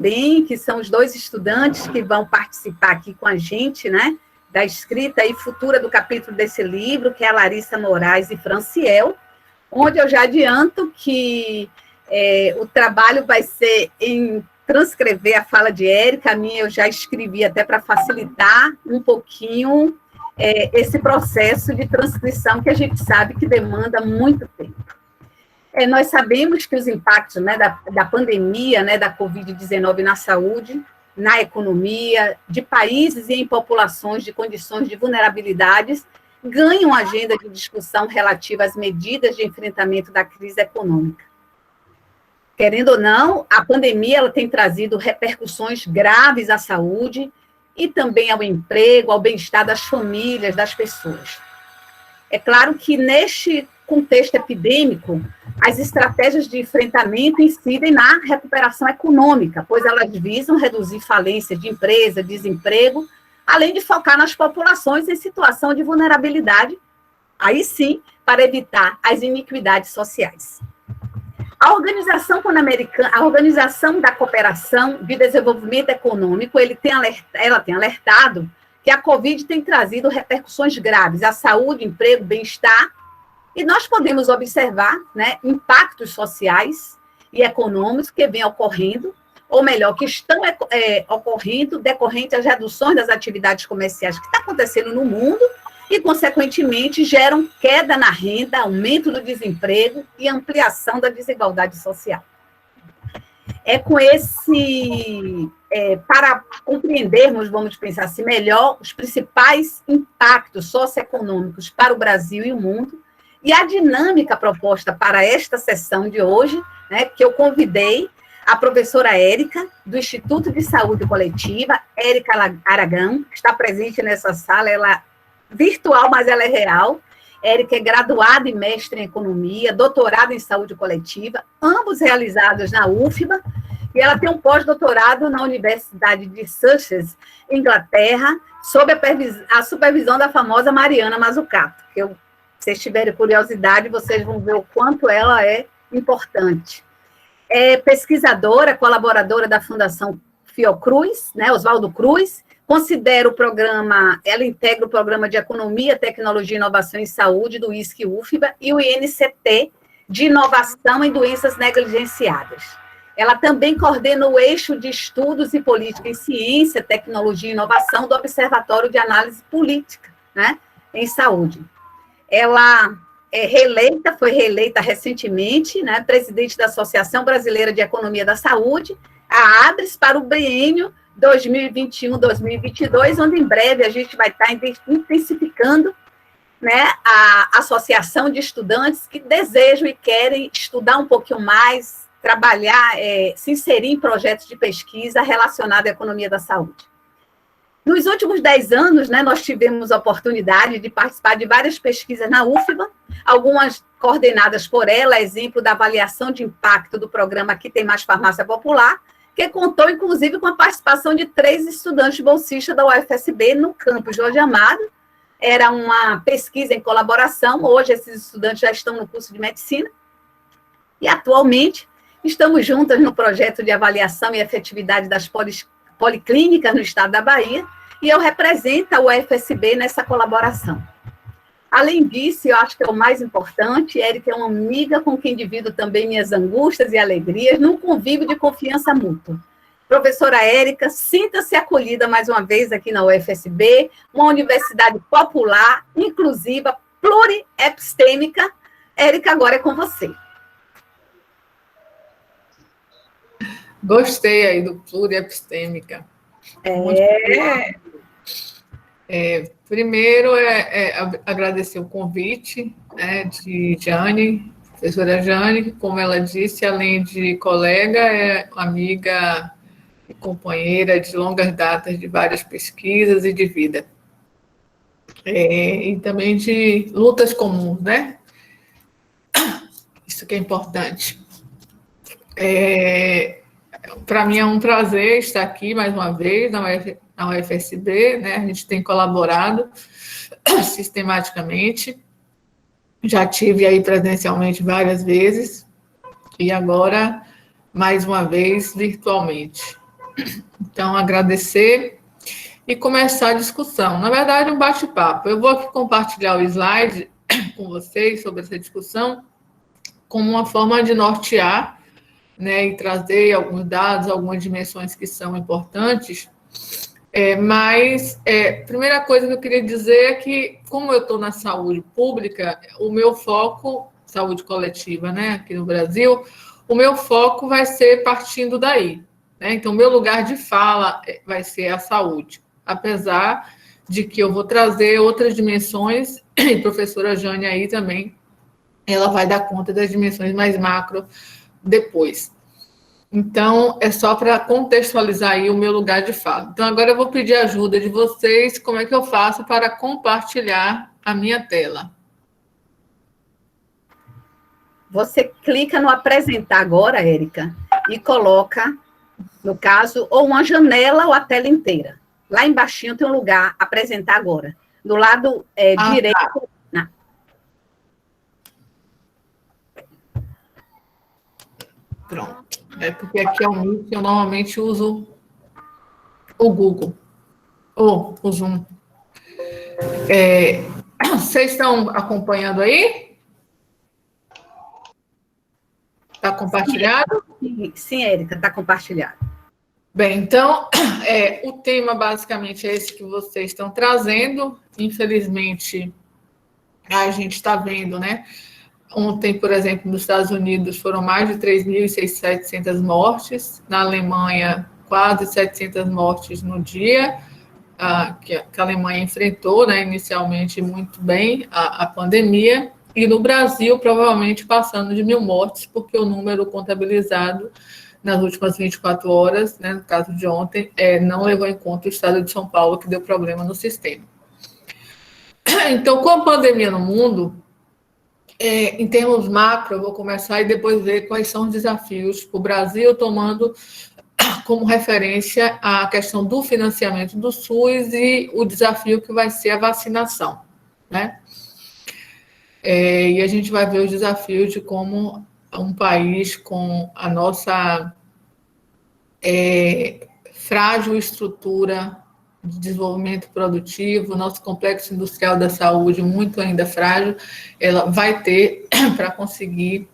bem, que são os dois estudantes que vão participar aqui com a gente, né, da escrita e futura do capítulo desse livro, que é a Larissa Moraes e Franciel, onde eu já adianto que o trabalho vai ser em transcrever a fala de Érica, a minha eu já escrevi até para facilitar um pouquinho esse processo de transcrição que a gente sabe que demanda muito tempo. Nós sabemos que os impactos, né, da pandemia, né, da Covid-19 na saúde, na economia, de países e em populações de condições de vulnerabilidades, ganham agenda de discussão relativa às medidas de enfrentamento da crise econômica. Querendo ou não, a pandemia ela tem trazido repercussões graves à saúde e também ao emprego, ao bem-estar das famílias, das pessoas. É claro que, neste contexto epidêmico, as estratégias de enfrentamento incidem na recuperação econômica, pois elas visam reduzir falência de empresa, desemprego, além de focar nas populações em situação de vulnerabilidade, aí sim, para evitar as iniquidades sociais. A Organização Pan-Americana, a Organização da Cooperação de Desenvolvimento Econômico, ela tem alertado que a Covid tem trazido repercussões graves à saúde, emprego, bem-estar, e nós podemos observar, né, impactos sociais e econômicos que vêm ocorrendo, ou melhor, que estão ocorrendo decorrente às reduções das atividades comerciais que está acontecendo no mundo e, consequentemente, geram queda na renda, aumento do desemprego e ampliação da desigualdade social. Para compreendermos, vamos pensar assim, melhor, os principais impactos socioeconômicos para o Brasil e o mundo, e a dinâmica proposta para esta sessão de hoje, né, que eu convidei a professora Érica, do Instituto de Saúde Coletiva, Érica Aragão, que está presente nessa sala, ela virtual, mas ela é real. Érica é graduada e mestre em Economia, doutorada em Saúde Coletiva, ambos realizados na UFBA, e ela tem um pós-doutorado na Universidade de Sussex, Inglaterra, sob a supervisão da famosa Mariana Mazzucato, que se vocês tiverem curiosidade, vocês vão ver o quanto ela é importante. É pesquisadora, colaboradora da Fundação Fiocruz, né, Oswaldo Cruz, ela integra o Programa de Economia, Tecnologia, Inovação e Saúde do ISC-UFBA e o INCT de Inovação em Doenças Negligenciadas. Ela também coordena o eixo de Estudos e Política em Ciência, Tecnologia e Inovação do Observatório de Análise Política, né, em Saúde. Ela foi reeleita recentemente, né, presidente da Associação Brasileira de Economia da Saúde, a ABRES, para o biênio 2021-2022, onde em breve a gente vai estar intensificando, né, a associação de estudantes que desejam e querem estudar um pouquinho mais, trabalhar, se inserir em projetos de pesquisa relacionados à economia da saúde. Nos últimos 10 anos, né, nós tivemos a oportunidade de participar de várias pesquisas na UFBA, algumas coordenadas por ela, exemplo da avaliação de impacto do programa Aqui Tem Mais Farmácia Popular, que contou, inclusive, com a participação de 3 estudantes bolsistas da UFSB no campus Jorge Amado. Era uma pesquisa em colaboração, hoje esses estudantes já estão no curso de medicina, e atualmente estamos juntas no projeto de avaliação e efetividade das policlínicas no estado da Bahia, e eu represento a UFSB nessa colaboração. Além disso, eu acho que é o mais importante, Érica é uma amiga com quem divido também minhas angústias e alegrias, num convívio de confiança mútua. Professora Érica, sinta-se acolhida mais uma vez aqui na UFSB, uma universidade popular, inclusiva, pluriepistêmica. Érica, agora é com você. Gostei aí do pluriepistêmica. Primeiro, agradecer o convite, né, de Jane, professora Jane, que, como ela disse, além de colega, é amiga e companheira de longas datas de várias pesquisas e de vida. E também de lutas comuns, né? Isso que é importante. Para mim é um prazer estar aqui mais uma vez na UFSB, né? A gente tem colaborado sistematicamente, já tive aí presencialmente várias vezes, e agora, mais uma vez, virtualmente. Então, agradecer e começar a discussão. Na verdade, um bate-papo. Eu vou aqui compartilhar o slide com vocês sobre essa discussão como uma forma de nortear, né, e trazer alguns dados, algumas dimensões que são importantes. Mas primeira coisa que eu queria dizer é que, como eu estou na saúde pública, o meu foco, saúde coletiva, né, aqui no Brasil, o meu foco vai ser partindo daí, né? Então, meu lugar de fala vai ser a saúde, apesar de que eu vou trazer outras dimensões, e a professora Jane aí também, ela vai dar conta das dimensões mais macro depois. Então, é só para contextualizar aí o meu lugar de fala. Então, agora eu vou pedir ajuda de vocês, como é que eu faço para compartilhar a minha tela. Você clica no apresentar agora, Érica, e coloca, no caso, ou uma janela ou a tela inteira. Lá embaixo tem um lugar, apresentar agora. Do lado direito... Tá. Pronto. É porque aqui é o Meet, eu normalmente uso o Google, ou o Zoom. Vocês estão acompanhando aí? Está compartilhado? Sim, Érica, está compartilhado. Bem, então, o tema basicamente é esse que vocês estão trazendo. Infelizmente, a gente está vendo, né? Ontem, por exemplo, nos Estados Unidos foram mais de 3.700 mortes, na Alemanha quase 700 mortes no dia, que a Alemanha enfrentou, né, inicialmente muito bem a pandemia, e no Brasil provavelmente passando de 1.000 mortes, porque o número contabilizado nas últimas 24 horas, né, no caso de ontem, não levou em conta o estado de São Paulo, que deu problema no sistema. Então, com a pandemia no mundo, em termos macro, eu vou começar e depois ver quais são os desafios para o Brasil, tomando como referência a questão do financiamento do SUS e o desafio que vai ser a vacinação, né? E a gente vai ver os desafios de como um país com a nossa frágil estrutura de desenvolvimento produtivo, nosso complexo industrial da saúde muito ainda frágil, ela vai ter para conseguir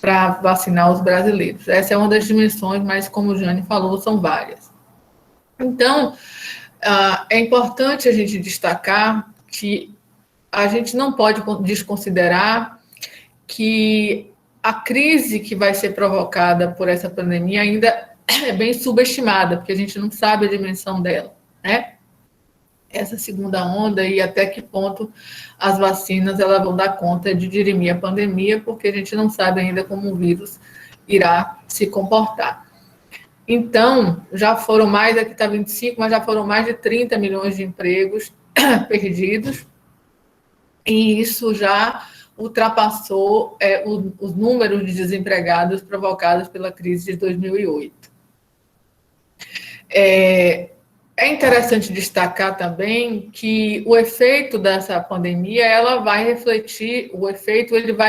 para vacinar os brasileiros. Essa é uma das dimensões, mas como o Jane falou, são várias. Então, é importante a gente destacar que a gente não pode desconsiderar que a crise que vai ser provocada por essa pandemia ainda é bem subestimada, porque a gente não sabe a dimensão dela, né? Essa segunda onda e até que ponto as vacinas elas vão dar conta de dirimir a pandemia, porque a gente não sabe ainda como o vírus irá se comportar. Então, já foram mais, aqui está 25, mas já foram mais de 30 milhões de empregos perdidos, e isso já ultrapassou os números de desempregados provocados pela crise de 2008. É interessante destacar também que o efeito dessa pandemia, ele vai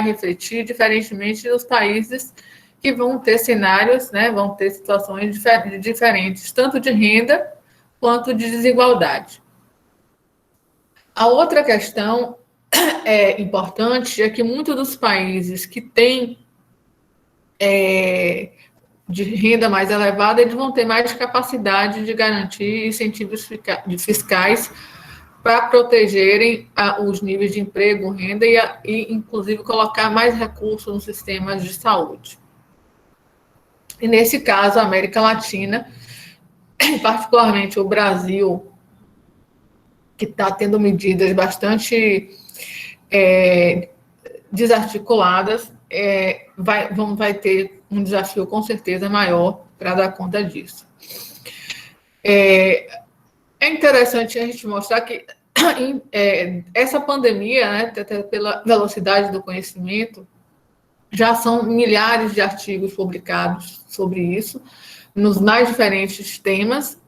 refletir diferentemente nos países que vão ter cenários, né, vão ter situações diferentes, tanto de renda quanto de desigualdade. A outra questão importante é que muitos dos países que têm de renda mais elevada, eles vão ter mais capacidade de garantir incentivos fiscais para protegerem os níveis de emprego, renda e, inclusive, colocar mais recursos nos sistemas de saúde. E, nesse caso, a América Latina, particularmente o Brasil, que está tendo medidas bastante desarticuladas, vai ter um desafio com certeza maior para dar conta disso. É interessante a gente mostrar que essa pandemia, né, até pela velocidade do conhecimento, já são milhares de artigos publicados sobre isso, nos mais diferentes temas,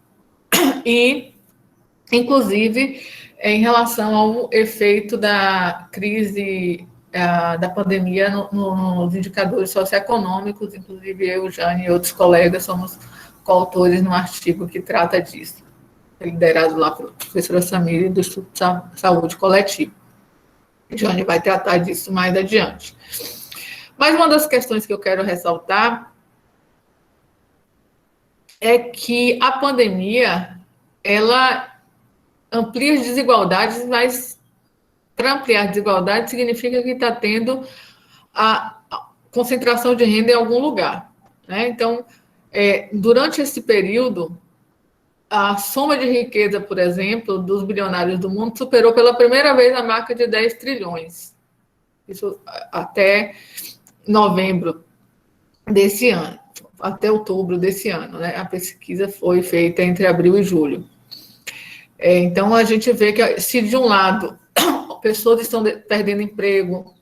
e, inclusive, em relação ao efeito da crise da pandemia nos indicadores socioeconômicos, inclusive eu, Jane e outros colegas somos coautores no artigo que trata disso, liderado lá pela professora Samira do Instituto de Saúde Coletiva. Jane vai tratar disso mais adiante. Mas uma das questões que eu quero ressaltar é que a pandemia, ela amplia as desigualdades, mas para ampliar desigualdade significa que está tendo a concentração de renda em algum lugar, né? Então, durante esse período, a soma de riqueza, por exemplo, dos bilionários do mundo superou pela primeira vez a marca de 10 trilhões. Isso até novembro desse ano, até outubro desse ano, né? A pesquisa foi feita entre abril e julho. Então, a gente vê que, se de um lado, pessoas estão perdendo emprego,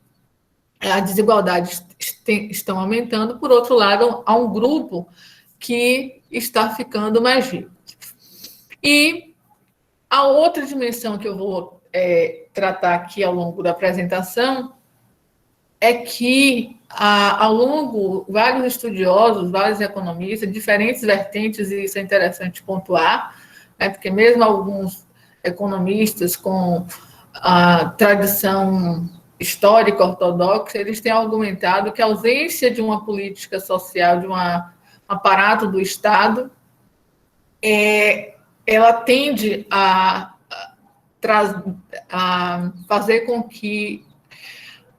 as desigualdades estão aumentando, por outro lado, há um grupo que está ficando mais rico. E a outra dimensão que eu vou tratar aqui ao longo da apresentação é que, ao longo, vários estudiosos, vários economistas, diferentes vertentes, e isso é interessante pontuar, né, porque mesmo alguns economistas com a tradição histórica ortodoxa, eles têm argumentado que a ausência de uma política social, de um aparato do Estado, ela tende a fazer com que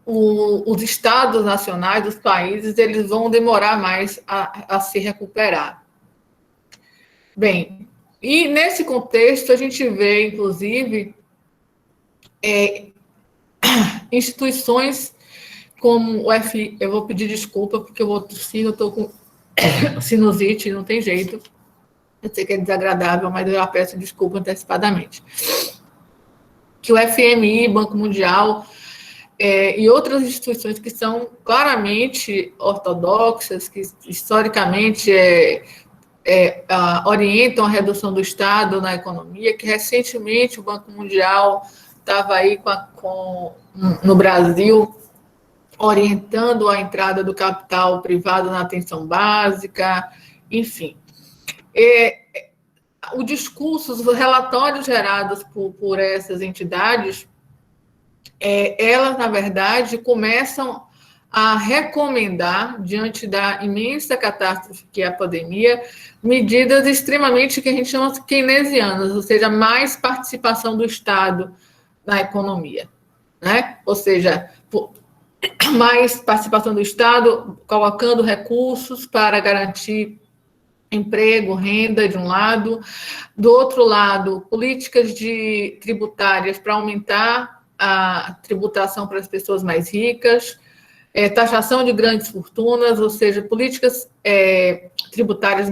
os estados nacionais, os países, eles vão demorar mais a se recuperar. Bem, e nesse contexto a gente vê, inclusive, instituições como o FI, eu vou pedir desculpa porque eu vou tossir, eu estou com sinusite, não tem jeito. Eu sei que é desagradável, mas eu já peço desculpa antecipadamente. Que o FMI, Banco Mundial e outras instituições que são claramente ortodoxas, que historicamente orientam a redução do Estado na economia, que recentemente o Banco Mundial estava aí no Brasil orientando a entrada do capital privado na atenção básica, enfim. O discurso, os relatórios gerados por essas entidades, elas, na verdade, começam a recomendar, diante da imensa catástrofe que é a pandemia, medidas extremamente que a gente chama de keynesianas, ou seja, mais participação do Estado na economia, né? Ou seja, mais participação do Estado, colocando recursos para garantir emprego, renda, de um lado. Do outro lado, políticas tributárias para aumentar a tributação para as pessoas mais ricas, taxação de grandes fortunas, ou seja, políticas tributárias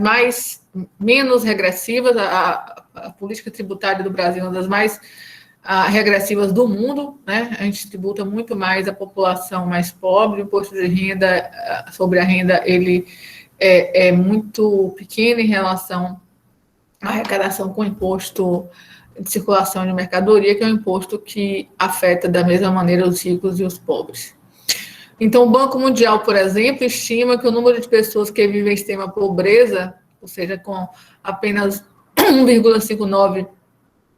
menos regressivas. A política tributária do Brasil é uma das mais regressivas do mundo, né? A gente tributa muito mais a população mais pobre, o imposto de renda sobre a renda, ele é muito pequeno em relação à arrecadação com o imposto de circulação de mercadoria, que é um imposto que afeta da mesma maneira os ricos e os pobres. Então, o Banco Mundial, por exemplo, estima que o número de pessoas que vivem em extrema pobreza, ou seja, com apenas 1,59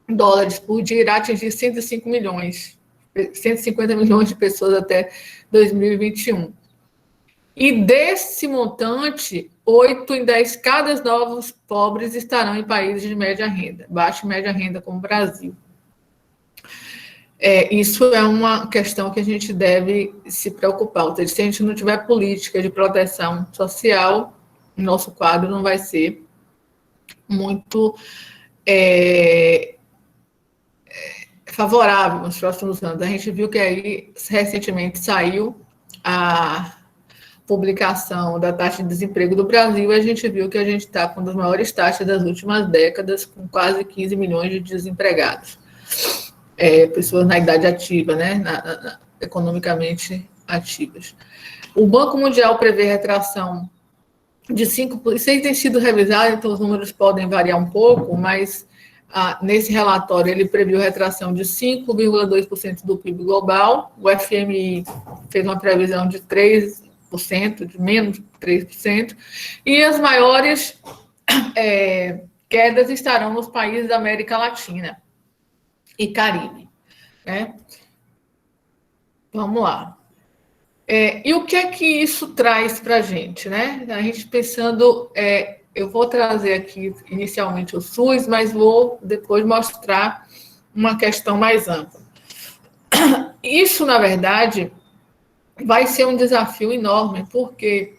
dólares por dia, irá atingir 150 milhões de pessoas até 2021. E desse montante, 8 em 10 cada novos pobres estarão em países de média renda, baixa e média renda, como o Brasil. Isso é uma questão que a gente deve se preocupar. Ou seja, se a gente não tiver política de proteção social, o nosso quadro não vai ser muito favorável nos próximos anos. A gente viu que aí, recentemente, saiu a publicação da taxa de desemprego do Brasil, e a gente viu que a gente está com uma das maiores taxas das últimas décadas, com quase 15 milhões de desempregados. Pessoas na idade ativa, né, economicamente ativas. O Banco Mundial prevê retração de 5%, isso aí tem sido revisado, então os números podem variar um pouco, mas nesse relatório ele previu retração de 5,2% do PIB global, o FMI fez uma previsão de 3%, de menos 3%, e as maiores quedas estarão nos países da América Latina e Caribe, né? Vamos lá. E o que é que isso traz para a gente, né? A gente pensando, eu vou trazer aqui inicialmente o SUS, mas vou depois mostrar uma questão mais ampla. Isso, na verdade, vai ser um desafio enorme, porque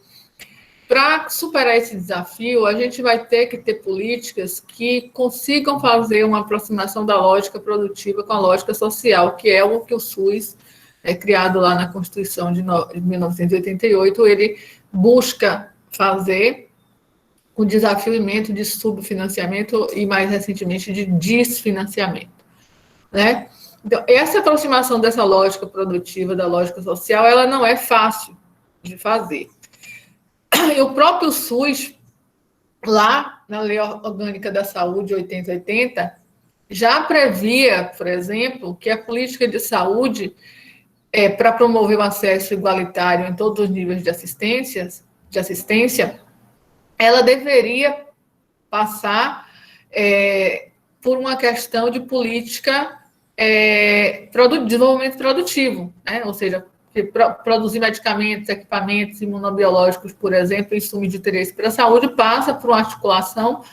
para superar esse desafio, a gente vai ter que ter políticas que consigam fazer uma aproximação da lógica produtiva com a lógica social, que é o que o SUS criado lá na Constituição de 1988, ele busca fazer o desafio imenso de subfinanciamento e, mais recentemente, de desfinanciamento, né? Então, essa aproximação dessa lógica produtiva, da lógica social, ela não é fácil de fazer. E o próprio SUS, lá na Lei Orgânica da Saúde 8080, já previa, por exemplo, que a política de saúde, para promover o acesso igualitário em todos os níveis de assistência, ela deveria passar por uma questão de política de desenvolvimento produtivo, né? Ou seja, produzir medicamentos, equipamentos imunobiológicos, por exemplo, insumos de interesse para a saúde, passa por uma articulação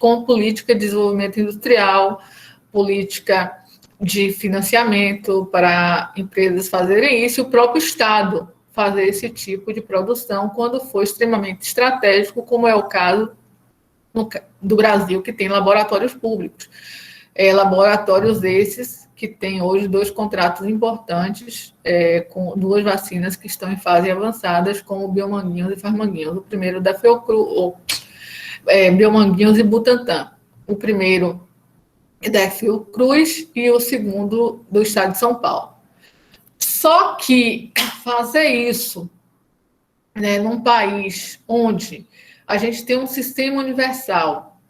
com política de desenvolvimento industrial, política de financiamento para empresas fazerem isso, e o próprio Estado fazer esse tipo de produção quando for extremamente estratégico, como é o caso do Brasil, que tem laboratórios públicos. Laboratórios esses que têm hoje 2 contratos importantes com 2 vacinas que estão em fase avançadas, como Biomanguinhos e Farmanguinhos. O primeiro da Fiocruz, Biomanguinhos e Butantan. O primeiro da Fiocruz e o segundo do estado de São Paulo. Só que fazer isso, né, num país onde a gente tem um sistema universal,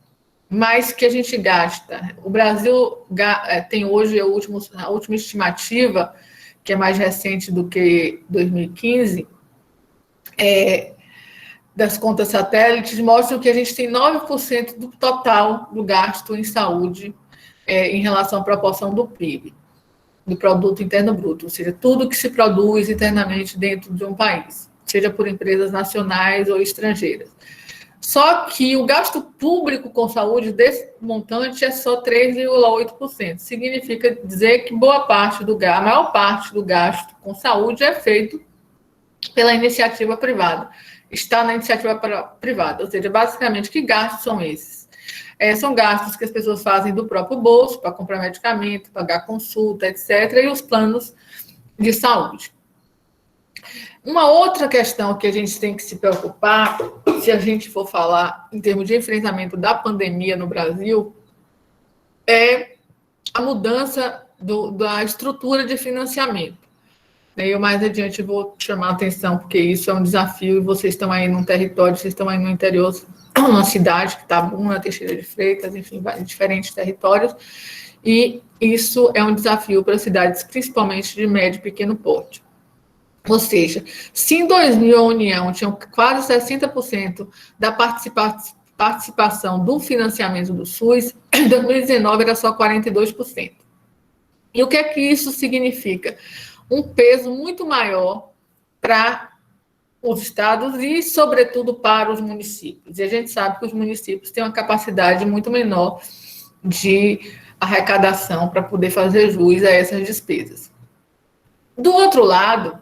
mas que a gente gasta. O Brasil tem hoje a última estimativa, que é mais recente do que 2015, das contas satélites, mostram que a gente tem 9% do total do gasto em saúde em relação à proporção do PIB, do Produto Interno Bruto, ou seja, tudo que se produz internamente dentro de um país, seja por empresas nacionais ou estrangeiras. Só que o gasto público com saúde desse montante é só 3,8%. Significa dizer que a maior parte do gasto com saúde é feito pela iniciativa privada. Está na iniciativa privada, ou seja, basicamente, que gastos são esses? São gastos que as pessoas fazem do próprio bolso para comprar medicamento, pagar consulta, etc., e os planos de saúde. Uma outra questão que a gente tem que se preocupar, se a gente for falar em termos de enfrentamento da pandemia no Brasil, é a mudança da estrutura de financiamento. Eu mais adiante vou chamar a atenção, porque isso é um desafio, e vocês estão aí num território, vocês estão aí no interior, uma cidade que está na Teixeira de Freitas, enfim, diferentes territórios, e isso é um desafio para cidades, principalmente de médio e pequeno porte. Ou seja, se em 2000 a União tinha quase 60% da participação do financiamento do SUS, em 2019 era só 42%. E o que é que isso significa? Um peso muito maior para os estados e, sobretudo, para os municípios. E a gente sabe que os municípios têm uma capacidade muito menor de arrecadação para poder fazer jus a essas despesas. Do outro lado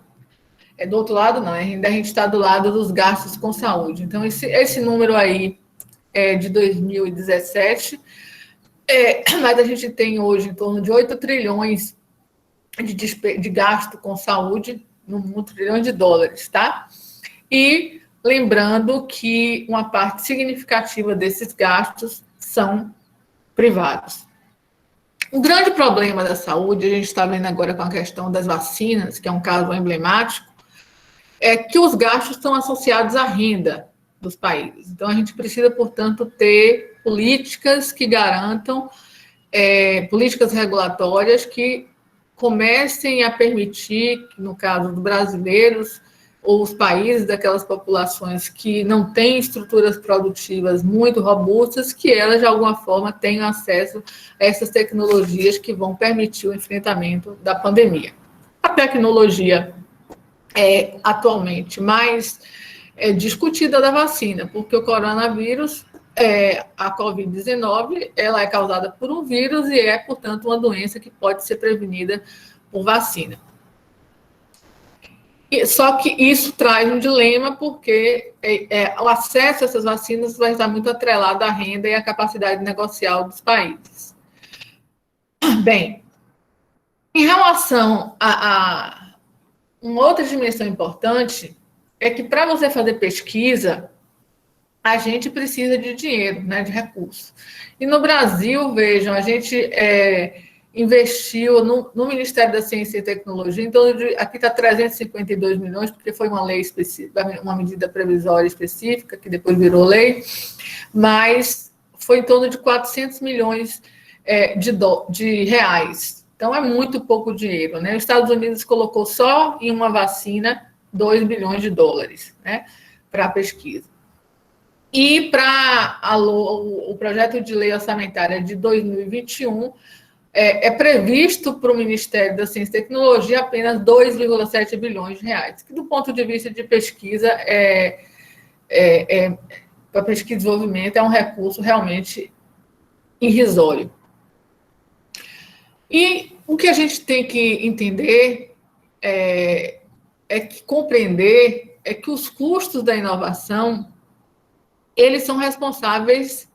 não, ainda a gente está do lado dos gastos com saúde. Então, esse número aí é de 2017, mas a gente tem hoje em torno de 8 trilhões de gasto com saúde no mundo, trilhões de dólares, tá? E lembrando que uma parte significativa desses gastos são privados. Um grande problema da saúde, a gente está vendo agora com a questão das vacinas, que é um caso emblemático, é que os gastos estão associados à renda dos países. Então, a gente precisa, portanto, ter políticas que garantam, políticas regulatórias que comecem a permitir, no caso dos brasileiros, ou os países daquelas populações que não têm estruturas produtivas muito robustas, que elas, de alguma forma, tenham acesso a essas tecnologias que vão permitir o enfrentamento da pandemia. A tecnologia atualmente mais discutida da vacina, porque o coronavírus, a Covid-19, ela é causada por um vírus e é, portanto, uma doença que pode ser prevenida por vacina. Só que isso traz um dilema, porque o acesso a essas vacinas vai estar muito atrelado à renda e à capacidade negocial dos países. Bem, em relação a uma outra dimensão importante, é que para você fazer pesquisa, a gente precisa de dinheiro, né, de recursos. E no Brasil, vejam, a gente investiu no Ministério da Ciência e Tecnologia, então aqui está 352 milhões, porque foi uma lei específica, uma medida previsória específica, que depois virou lei, mas foi em torno de 400 milhões de reais. Então, é muito pouco dinheiro, né? Os Estados Unidos colocou só em uma vacina 2 bilhões de dólares, né, para a pesquisa. E para o projeto de lei orçamentária de 2021, é previsto para o Ministério da Ciência e Tecnologia apenas 2,7 bilhões de reais, que do ponto de vista de pesquisa, para pesquisa e desenvolvimento, é um recurso realmente irrisório. E o que a gente tem que entender compreender que os custos da inovação, eles são responsáveis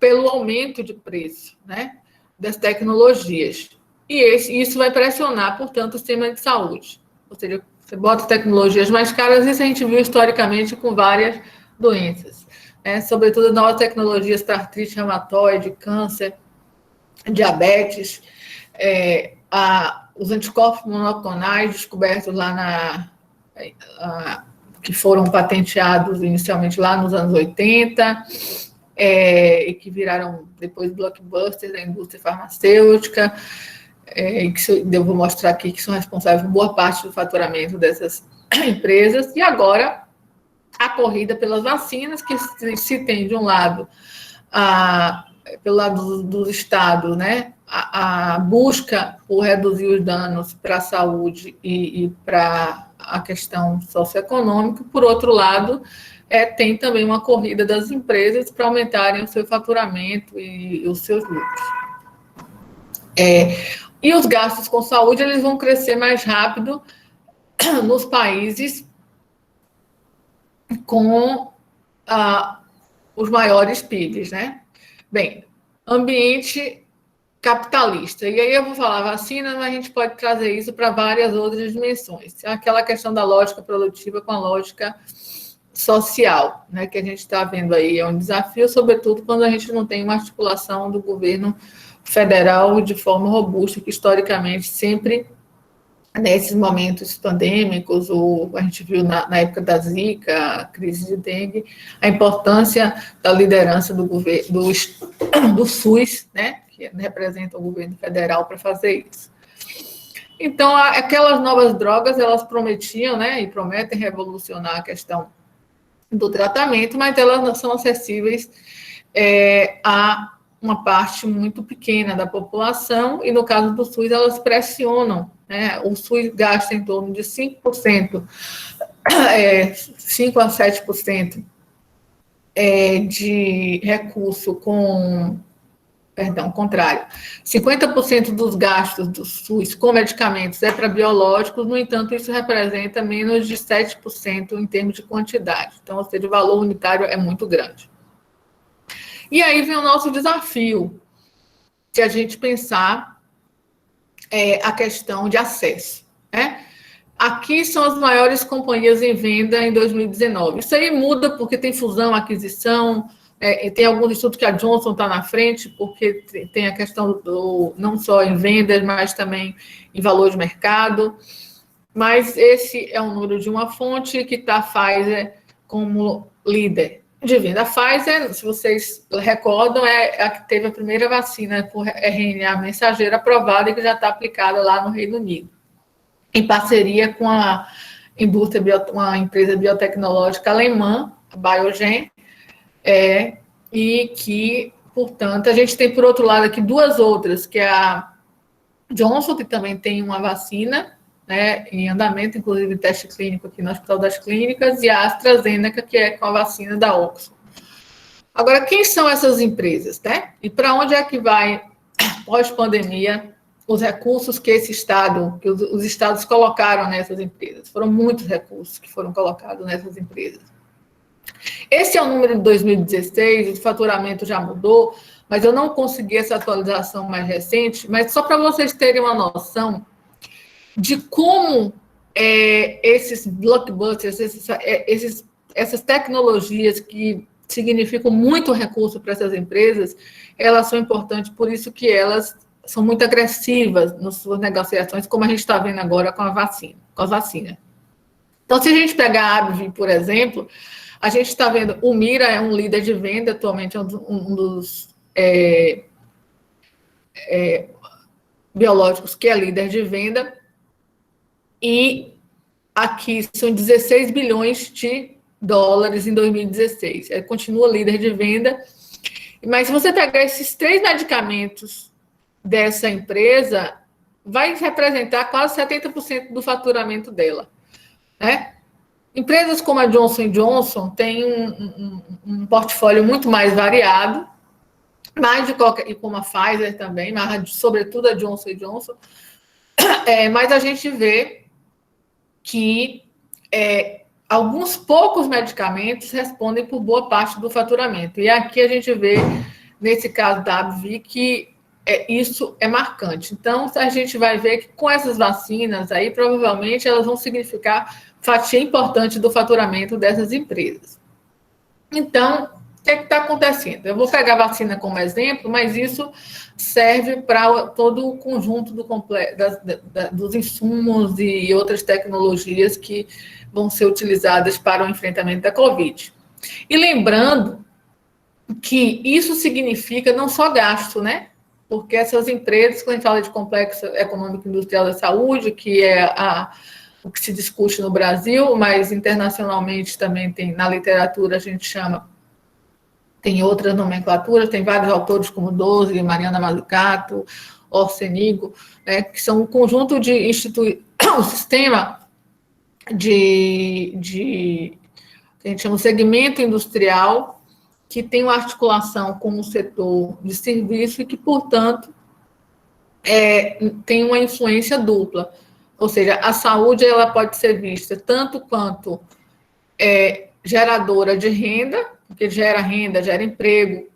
pelo aumento de preço, né, das tecnologias. E isso vai pressionar, portanto, o sistema de saúde. Ou seja, você bota tecnologias mais caras, isso a gente viu historicamente com várias doenças, né, sobretudo novas tecnologias para artrite reumatoide, câncer, diabetes, os anticorpos monoclonais descobertos lá que foram patenteados inicialmente lá nos anos 80, e que viraram depois blockbusters da indústria farmacêutica, e que eu vou mostrar aqui que são responsáveis por boa parte do faturamento dessas empresas. E agora, a corrida pelas vacinas, que se tem de um lado, pelo lado dos estados, né, a busca por reduzir os danos para a saúde e para a questão socioeconômica, por outro lado, tem também uma corrida das empresas para aumentarem o seu faturamento e os seus lucros. E os gastos com saúde, eles vão crescer mais rápido nos países com os maiores PIBs, né? Bem, ambiente capitalista. E aí eu vou falar vacina, mas a gente pode trazer isso para várias outras dimensões. Aquela questão da lógica produtiva com a lógica social, né, que a gente está vendo aí, é um desafio, sobretudo quando a gente não tem uma articulação do governo federal de forma robusta, que historicamente sempre, nesses momentos pandêmicos, ou a gente viu na época da Zika, a crise de dengue, a importância da liderança do governo, do SUS, né, que representa o governo federal para fazer isso. Então, aquelas novas drogas, elas prometiam, né, e prometem revolucionar a questão do tratamento, mas elas não são acessíveis a uma parte muito pequena da população, e no caso do SUS, elas pressionam, né? O SUS gasta em torno de 5%, 5 a 7% de recurso contrário. 50% dos gastos do SUS com medicamentos é para biológicos, no entanto, isso representa menos de 7% em termos de quantidade. Então, ou seja, o valor unitário é muito grande. E aí vem o nosso desafio, de a gente pensar a questão de acesso, né? Aqui são as maiores companhias em venda em 2019. Isso aí muda porque tem fusão, aquisição, tem alguns estudos que a Johnson está na frente, porque tem a questão não só em vendas, mas também em valor de mercado. Mas esse é o número de uma fonte que está a Pfizer como líder de venda. A Pfizer, se vocês recordam, é a que teve a primeira vacina por RNA mensageiro aprovada e que já está aplicada lá no Reino Unido, em parceria com a uma empresa biotecnológica alemã, a Biogen, e que, portanto, a gente tem, por outro lado, aqui duas outras, que é a Johnson, que também tem uma vacina, né, em andamento, inclusive teste clínico aqui no Hospital das Clínicas, e a AstraZeneca, que é com a vacina da Oxford. Agora, quem são essas empresas, né? E para onde é que vai, pós-pandemia, os recursos que que os estados colocaram nessas empresas? Foram muitos recursos que foram colocados nessas empresas. Esse é o número de 2016, o faturamento já mudou, mas eu não consegui essa atualização mais recente, mas só para vocês terem uma noção de como esses blockbusters, essas tecnologias que significam muito recurso para essas empresas, elas são importantes, por isso que elas são muito agressivas nas suas negociações, como a gente está vendo agora com a vacina. Então, se a gente pegar a AbbVie, por exemplo, a gente está vendo, o Mira é um líder de venda, atualmente é um dos biológicos que é líder de venda, e aqui são 16 bilhões de dólares em 2016. Continua líder de venda, mas se você pegar esses 3 medicamentos dessa empresa, vai representar quase 70% do faturamento dela, né? Empresas como a Johnson & Johnson têm um portfólio muito mais variado, e como a Pfizer também, mas sobretudo a Johnson & Johnson, mas a gente vê que alguns poucos medicamentos respondem por boa parte do faturamento. E aqui a gente vê, nesse caso da AbbVie, que isso é marcante. Então, a gente vai ver que com essas vacinas aí, provavelmente elas vão significar fatia importante do faturamento dessas empresas. Então, o que está acontecendo? Eu vou pegar a vacina como exemplo, mas isso serve para todo o conjunto dos insumos e outras tecnologias que vão ser utilizadas para o enfrentamento da Covid. E lembrando que isso significa não só gasto, né? Porque essas empresas, quando a gente fala de complexo econômico industrial da saúde, que é o que se discute no Brasil, mas internacionalmente também tem, na literatura a gente chama, tem outras nomenclaturas, tem vários autores como Doze, Mariana Mazzucato, Orsenigo, né, que são um conjunto de um sistema que a gente chama de segmento industrial, que tem uma articulação com o setor de serviço e que, portanto, tem uma influência dupla. Ou seja, a saúde ela pode ser vista tanto quanto geradora de renda, porque gera renda, gera emprego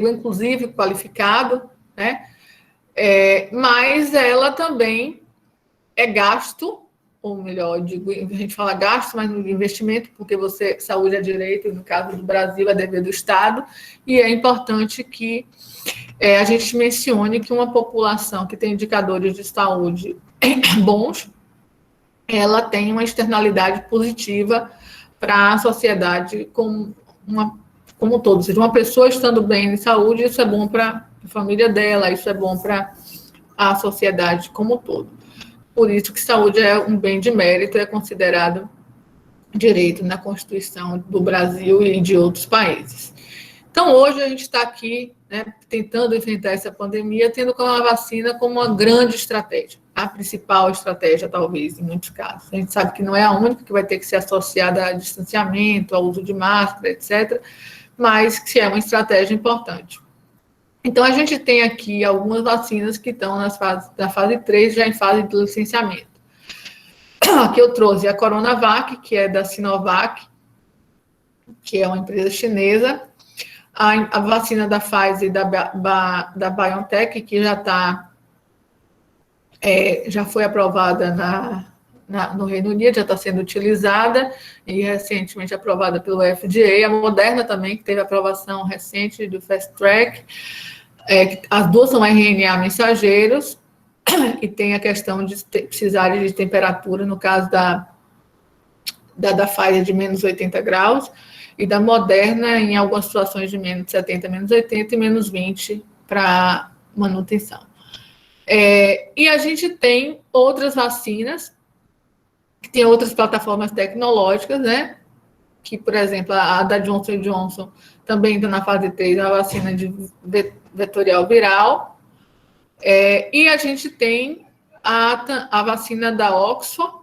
inclusive qualificado, né? Mas ela também é gasto, ou melhor, digo, a gente fala gasto, mas no investimento, porque saúde é direito, e no caso do Brasil é dever do Estado, e é importante que a gente mencione que uma população que tem indicadores de saúde bons, ela tem uma externalidade positiva para a sociedade como um todo. Ou seja, uma pessoa estando bem em saúde, isso é bom para a família dela, isso é bom para a sociedade como um todo. Por isso que saúde é um bem de mérito, é considerado direito na Constituição do Brasil e de outros países. Então, hoje a gente está aqui, né, tentando enfrentar essa pandemia, tendo a vacina como uma grande estratégia, a principal estratégia, talvez, em muitos casos. A gente sabe que não é a única, que vai ter que ser associada a distanciamento, ao uso de máscara, etc., mas que é uma estratégia importante. Então, a gente tem aqui algumas vacinas que estão na fase 3, já em fase de licenciamento. Aqui eu trouxe a Coronavac, que é da Sinovac, que é uma empresa chinesa, a vacina da Pfizer e da BioNTech, que já foi aprovada no Reino Unido, já está sendo utilizada e recentemente aprovada pelo FDA. A Moderna também, que teve aprovação recente do Fast Track. As duas são RNA mensageiros e tem a questão de precisarem de temperatura, no caso da Pfizer de menos 80 graus, e da Moderna em algumas situações de menos 70, menos 80 e menos 20 para manutenção. E a gente tem outras vacinas Tem outras plataformas tecnológicas, né? Que, por exemplo, a da Johnson Johnson também está na fase 3, a vacina de vetorial viral. E a gente tem a vacina da Oxford,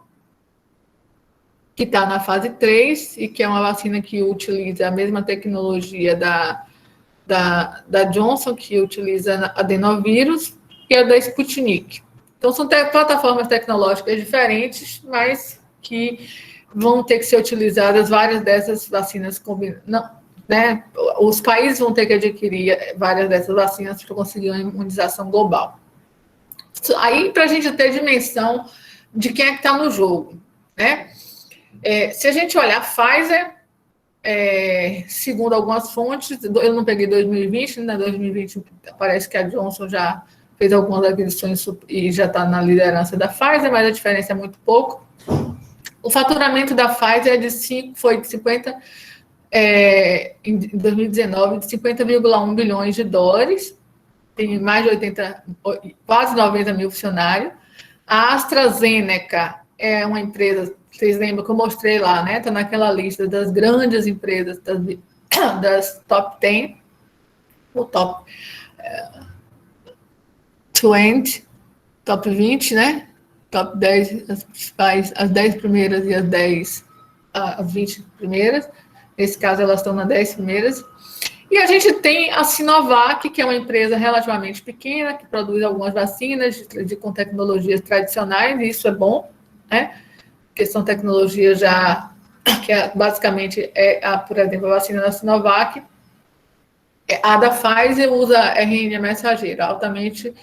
que está na fase 3, e que é uma vacina que utiliza a mesma tecnologia da Johnson, que utiliza adenovírus, e a da Sputnik. Então, são plataformas tecnológicas diferentes, mas que vão ter que ser utilizadas várias dessas vacinas combinadas, né? Os países vão ter que adquirir várias dessas vacinas para conseguir uma imunização global. Aí, para a gente ter dimensão de quem é que está no jogo, né? Se a gente olhar, Pfizer, segundo algumas fontes, eu não peguei 2020, né? 2020 parece que a Johnson já fez algumas aquisições e já está na liderança da Pfizer, mas a diferença é muito pouco. O faturamento da Pfizer foi de 50, em 2019, de 50,1 bilhões de dólares, tem mais de quase 90 mil funcionários. A AstraZeneca é uma empresa, vocês lembram que eu mostrei lá, né? Está naquela lista das grandes empresas, das top 10, o top 20, top 20, né? Top 10, as principais, as 10 primeiras e as 20 primeiras. Nesse caso, elas estão nas 10 primeiras. E a gente tem a Sinovac, que é uma empresa relativamente pequena, que produz algumas vacinas com tecnologias tradicionais, e isso é bom, né? Porque são tecnologias que basicamente por exemplo, a vacina da Sinovac. A da Pfizer usa RNA mensageiro, altamente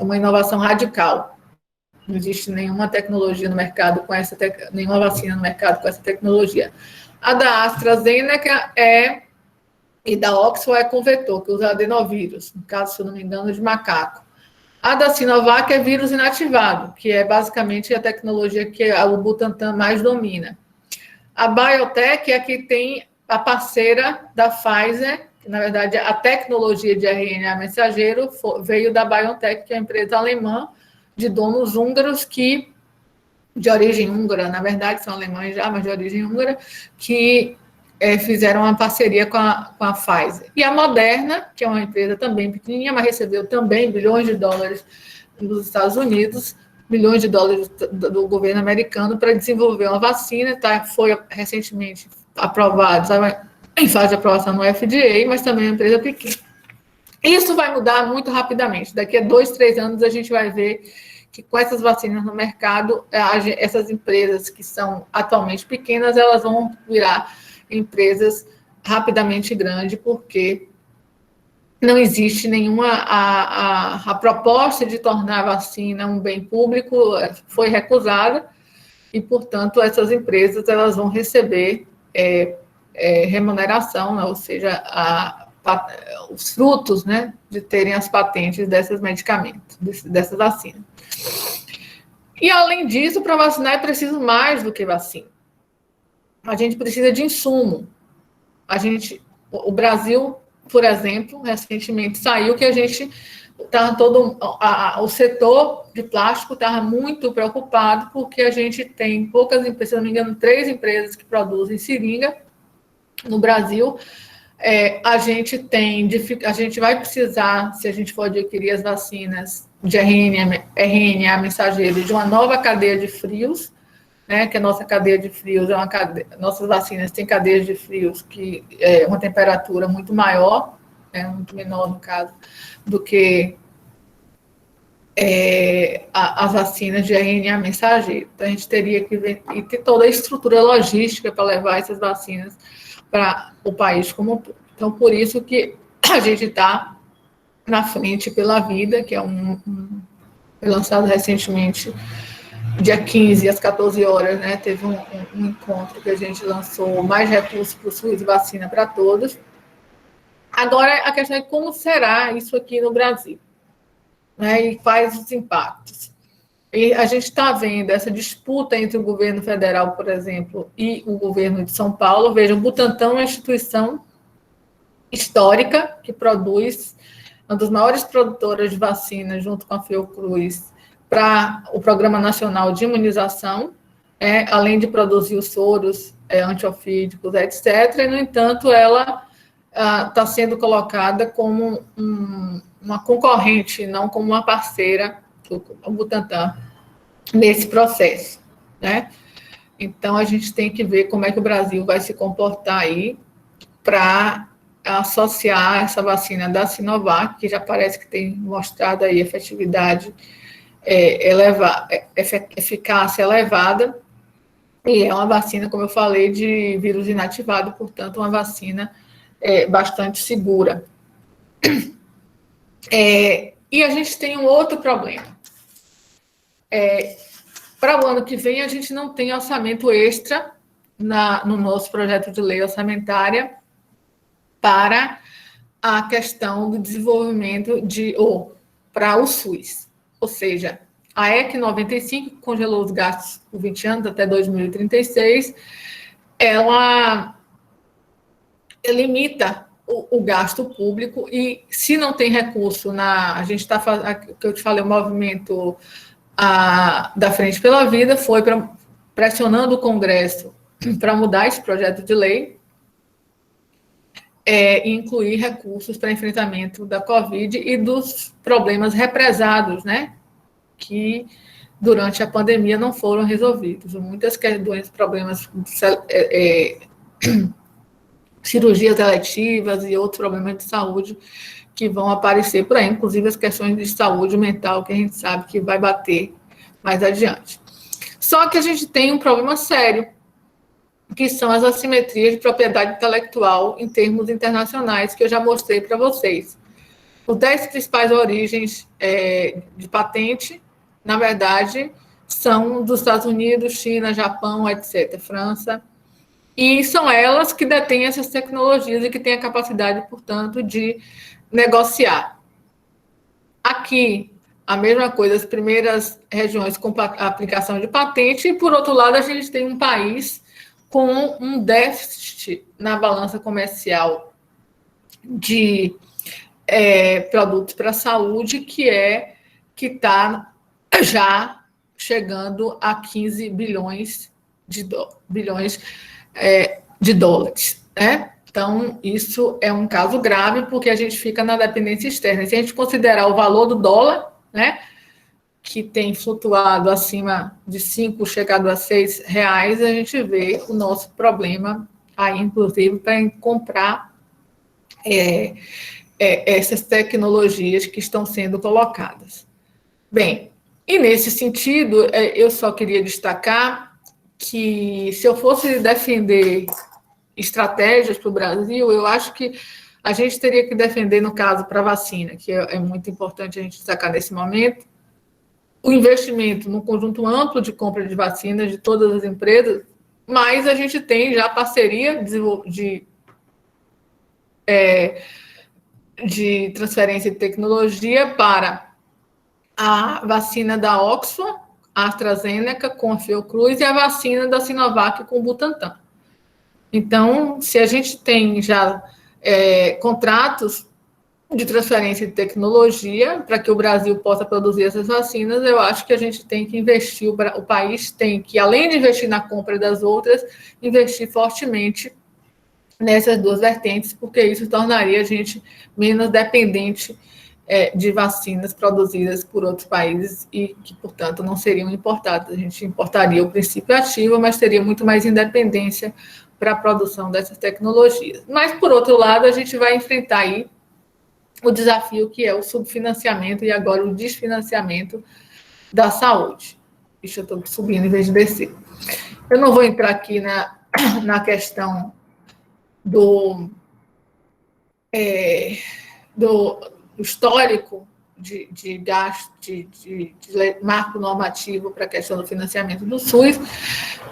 uma inovação radical. Não existe nenhuma tecnologia no mercado nenhuma vacina no mercado com essa tecnologia. A da AstraZeneca e da Oxford é com vetor, que usa adenovírus, no caso, se eu não me engano, de macaco. A da Sinovac é vírus inativado, que é basicamente a tecnologia que o Butantan mais domina. A BioNTech é a que tem a parceira da Pfizer, que, na verdade, a tecnologia de RNA mensageiro veio da BioNTech, que é uma empresa alemã de donos húngaros de origem húngara, na verdade, são alemães já, mas de origem húngara, que fizeram uma parceria com a Pfizer. E a Moderna, que é uma empresa também pequenininha, mas recebeu também bilhões de dólares dos Estados Unidos, bilhões de dólares do governo americano para desenvolver uma vacina, foi recentemente aprovada, em fase de aprovação no FDA, mas também é uma empresa pequena. Isso vai mudar muito rapidamente. Daqui a 2, 3 anos a gente vai ver que com essas vacinas no mercado, essas empresas que são atualmente pequenas, elas vão virar empresas rapidamente grandes, porque não existe nenhuma... A proposta de tornar a vacina um bem público foi recusada, e, portanto, essas empresas elas vão receber remuneração, né? Ou seja, os frutos, né, de terem as patentes desses medicamentos, dessas vacinas. E, além disso, para vacinar é preciso mais do que vacina. A gente precisa de insumo. O Brasil, por exemplo, recentemente saiu que a gente estava o setor de plástico estava muito preocupado, porque a gente tem poucas empresas, se não me engano, 3 empresas que produzem seringa no Brasil. A gente vai precisar, se a gente for adquirir as vacinas de RNA mensageiro, de uma nova cadeia de frios, né, que a nossa cadeia de frios nossas vacinas têm cadeias de frios que é uma temperatura muito maior, muito menor no caso, do que as vacinas de RNA mensageiro. Então, a gente teria que ter toda a estrutura logística para levar essas vacinas para o país como um todo. Então, por isso que a gente está na frente pela vida, que foi lançado recentemente, dia 15, às 14 horas, né? Teve um encontro que a gente lançou mais recursos para o SUS e vacina para todos. Agora, a questão é como será isso aqui no Brasil, né? E quais os impactos. E a gente está vendo essa disputa entre o governo federal, por exemplo, e o governo de São Paulo. Vejam, o Butantan é uma instituição histórica que produz, uma das maiores produtoras de vacinas, junto com a Fiocruz, para o Programa Nacional de Imunização, além de produzir os soros antiofídicos, etc. E, no entanto, ela está sendo colocada como uma concorrente, não como uma parceira do Butantan nesse processo, né? Então, a gente tem que ver como é que o Brasil vai se comportar aí para associar essa vacina da Sinovac, que já parece que tem mostrado aí efetividade eficácia elevada, e é uma vacina, como eu falei, de vírus inativado, portanto, uma vacina bastante segura. E a gente tem um outro problema. Para o ano que vem, a gente não tem orçamento extra no nosso projeto de lei orçamentária para a questão do desenvolvimento para o SUS. Ou seja, a EC 95 congelou os gastos por 20 anos até 2036, ela limita o gasto público e, se não tem recurso a gente está fazendo, que eu te falei, o movimento da Frente pela Vida foi pressionando o Congresso para mudar esse projeto de lei e incluir recursos para enfrentamento da Covid e dos problemas represados, né, que durante a pandemia não foram resolvidos. Muitas doenças, problemas, cirurgias eletivas e outros problemas de saúde que vão aparecer por aí, inclusive as questões de saúde mental, que a gente sabe que vai bater mais adiante. Só que a gente tem um problema sério, que são as assimetrias de propriedade intelectual em termos internacionais, que eu já mostrei para vocês. Os 10 principais origens de patente, na verdade, são dos Estados Unidos, China, Japão, etc., França, e são elas que detêm essas tecnologias e que têm a capacidade, portanto, de negociar. Aqui, a mesma coisa, as primeiras regiões com aplicação de patente, e, por outro lado, a gente tem um país com um déficit na balança comercial de produtos para a saúde, que está já chegando a 15 bilhões de dólares, né? Então, isso é um caso grave, porque a gente fica na dependência externa. Se a gente considerar o valor do dólar, né, que tem flutuado acima de 5, chegado a 6 reais, a gente vê o nosso problema aí, inclusive, para comprar essas tecnologias que estão sendo colocadas. Bem, e nesse sentido, eu só queria destacar que, se eu fosse defender estratégias para o Brasil, eu acho que a gente teria que defender, no caso, para a vacina, que é muito importante a gente destacar nesse momento, o investimento num conjunto amplo de compra de vacinas de todas as empresas, mas a gente tem já parceria de transferência de tecnologia para a vacina da Oxford, a AstraZeneca com a Fiocruz, e a vacina da Sinovac com o Butantan. Então, se a gente tem já contratos de transferência de tecnologia para que o Brasil possa produzir essas vacinas, eu acho que a gente tem que investir, o país tem que, além de investir na compra das outras, investir fortemente nessas duas vertentes, porque isso tornaria a gente menos dependente de vacinas produzidas por outros países e que, portanto, não seriam importadas. A gente importaria o princípio ativo, mas teria muito mais independência para a produção dessas tecnologias. Mas, por outro lado, a gente vai enfrentar aí o desafio que é o subfinanciamento e agora o desfinanciamento da saúde. Deixa eu estou subindo em vez de descer. Eu não vou entrar aqui na questão do histórico de gasto, de marco normativo para a questão do financiamento do SUS,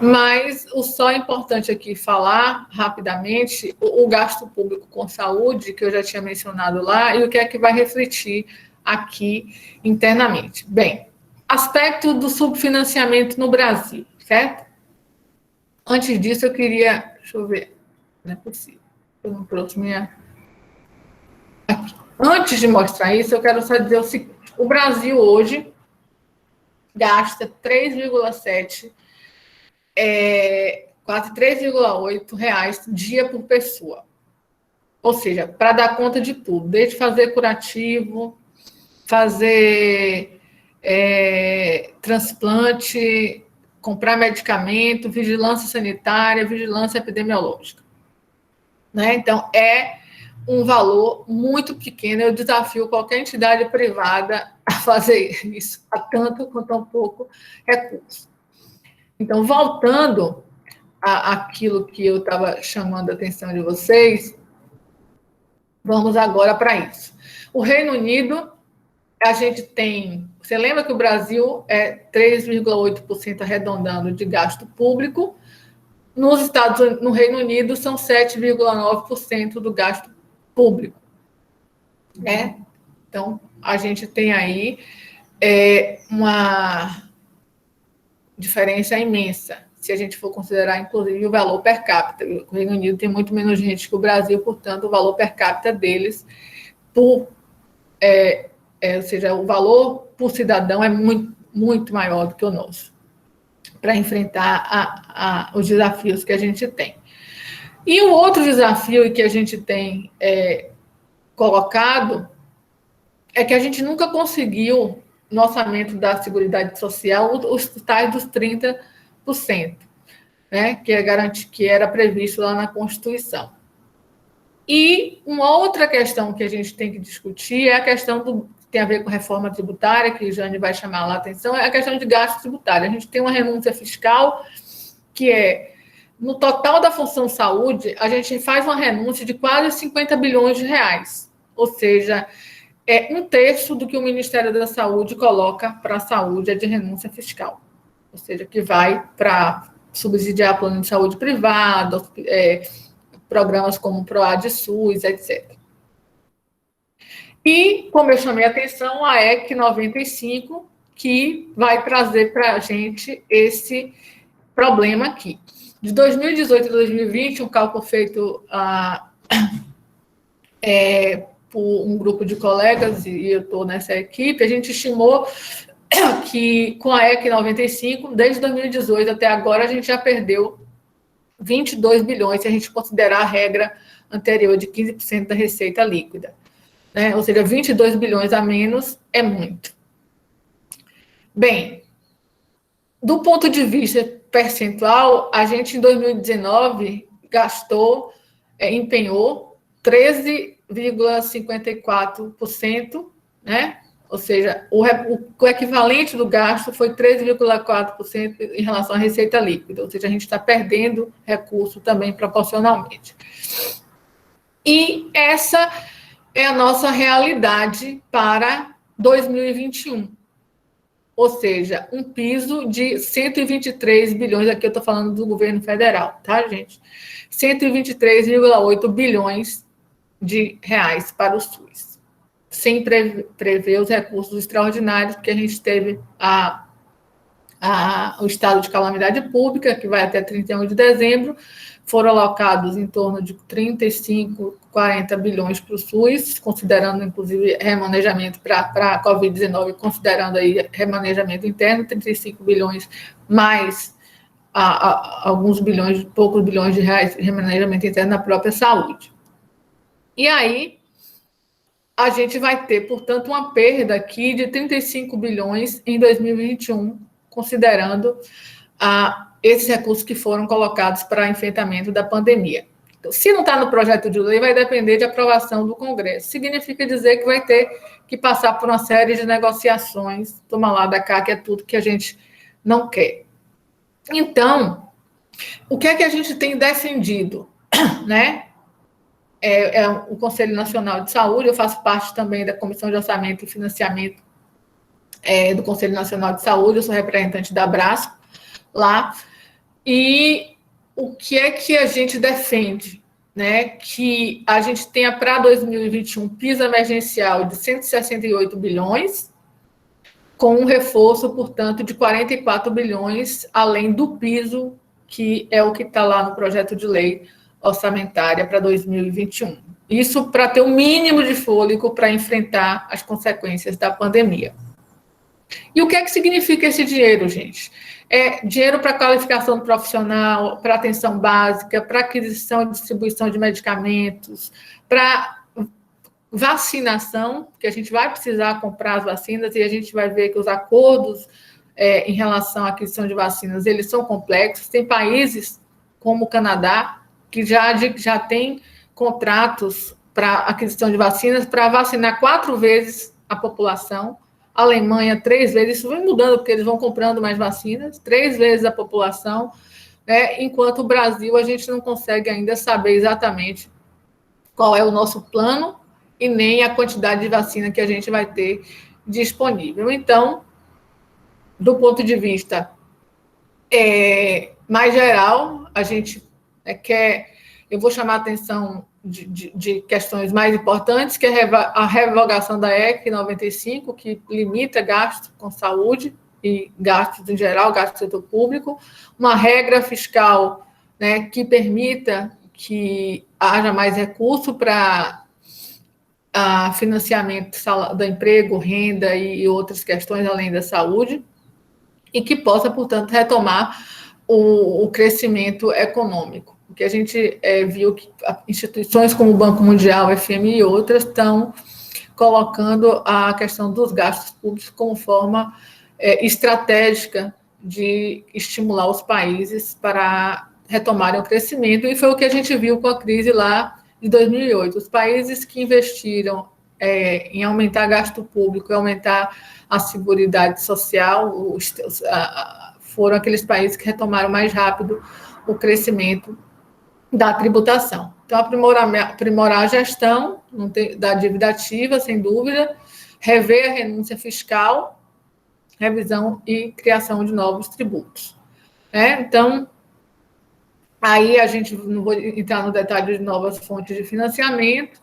mas o só importante aqui falar rapidamente o gasto público com saúde, que eu já tinha mencionado lá, e o que é que vai refletir aqui internamente. Bem, aspecto do subfinanciamento no Brasil, certo? Antes disso, eu queria... Deixa eu ver. Não é possível. Eu não trouxe minha... Aqui. Antes de mostrar isso, eu quero só dizer o seguinte. O Brasil hoje gasta 3,7, quase 3,8 reais dia por pessoa. Ou seja, para dar conta de tudo, desde fazer curativo, fazer transplante, comprar medicamento, vigilância sanitária, vigilância epidemiológica. Né? Então, é um valor muito pequeno. Eu desafio qualquer entidade privada a fazer isso, a tanto com tão pouco recurso. Então, voltando àquilo que eu estava chamando a atenção de vocês, vamos agora para isso. O Reino Unido, a gente tem... Você lembra que o Brasil é 3,8% arredondando de gasto público? No Reino Unido, são 7,9% do gasto público. Né? Então, a gente tem aí uma diferença imensa, se a gente for considerar, inclusive, o valor per capita. O Reino Unido tem muito menos gente que o Brasil, portanto, o valor per capita deles, ou seja, o valor por cidadão é muito, muito maior do que o nosso, para enfrentar os desafios que a gente tem. E o outro desafio que a gente tem colocado é que a gente nunca conseguiu, no orçamento da Seguridade Social, os tais dos 30%, né, que era previsto lá na Constituição. E uma outra questão que a gente tem que discutir é a questão que tem a ver com reforma tributária, que a Jane vai chamar lá a atenção, é a questão de gasto tributário. A gente tem uma renúncia fiscal que no total da função saúde, a gente faz uma renúncia de quase 50 bilhões de reais, ou seja, é 1/3 do que o Ministério da Saúde coloca para a saúde, de renúncia fiscal, ou seja, que vai para subsidiar plano de saúde privado, programas como o PROAD SUS, etc. E, como eu chamei a atenção, a EC 95, que vai trazer para a gente esse problema aqui. De 2018 a 2020, um cálculo feito por um grupo de colegas, e eu estou nessa equipe, a gente estimou que com a EC 95, desde 2018 até agora, a gente já perdeu 22 bilhões, se a gente considerar a regra anterior de 15% da receita líquida. Né? Ou seja, 22 bilhões a menos é muito. Bem, do ponto de vista percentual, a gente, em 2019, empenhou 13,54%, né? Ou seja, o equivalente do gasto foi 13,4% em relação à receita líquida, ou seja, a gente está perdendo recurso também proporcionalmente. E essa é a nossa realidade para 2021. Ou seja, um piso de 123 bilhões, aqui eu estou falando do governo federal, tá, gente? 123,8 bilhões de reais para o SUS, sem prever os recursos extraordinários, porque a gente teve o estado de calamidade pública, que vai até 31 de dezembro, foram alocados em torno de 35, 40 bilhões para o SUS, considerando, inclusive, remanejamento para a Covid-19, considerando aí remanejamento interno, 35 bilhões mais alguns bilhões, poucos bilhões de reais de remanejamento interno na própria saúde. E aí, a gente vai ter, portanto, uma perda aqui de 35 bilhões em 2021, considerando esses recursos que foram colocados para enfrentamento da pandemia. Então, se não está no projeto de lei, vai depender de aprovação do Congresso. Significa dizer que vai ter que passar por uma série de negociações, toma lá da cá, que é tudo que a gente não quer. Então, o que é que a gente tem defendido, né? O Conselho Nacional de Saúde, eu faço parte também da Comissão de Orçamento e Financiamento do Conselho Nacional de Saúde, eu sou representante da Abrasco lá, e o que é que a gente defende? Né? Que a gente tenha para 2021 piso emergencial de 168 bilhões, com um reforço, portanto, de 44 bilhões, além do piso, que é o que está lá no projeto de lei orçamentária para 2021. Isso para ter um mínimo de fôlego para enfrentar as consequências da pandemia. E o que é que significa esse dinheiro, gente? É dinheiro para qualificação do profissional, para atenção básica, para aquisição e distribuição de medicamentos, para vacinação, porque a gente vai precisar comprar as vacinas e a gente vai ver que os acordos em relação à aquisição de vacinas, eles são complexos. Tem países como o Canadá, que já tem contratos para aquisição de vacinas para vacinar 4 vezes a população. A Alemanha, 3 vezes. Isso vem mudando, porque eles vão comprando mais vacinas, 3 vezes a população, né? Enquanto o Brasil, a gente não consegue ainda saber exatamente qual é o nosso plano e nem a quantidade de vacina que a gente vai ter disponível. Então, do ponto de vista mais geral, a gente quer... Eu vou chamar a atenção de questões mais importantes, que é a revogação da EC 95, que limita gastos com saúde e gastos em geral, gastos do setor público, uma regra fiscal, né, que permita que haja mais recurso para financiamento do emprego, renda e outras questões além da saúde, e que possa, portanto, retomar o crescimento econômico. Porque a gente viu que instituições como o Banco Mundial, o FMI e outras estão colocando a questão dos gastos públicos como forma estratégica de estimular os países para retomarem o crescimento, e foi o que a gente viu com a crise lá de 2008. Os países que investiram em aumentar gasto público e aumentar a seguridade social foram aqueles países que retomaram mais rápido o crescimento da tributação. Então, aprimorar a gestão da dívida ativa, sem dúvida, rever a renúncia fiscal, revisão e criação de novos tributos. Então, aí a gente não vou entrar no detalhe de novas fontes de financiamento,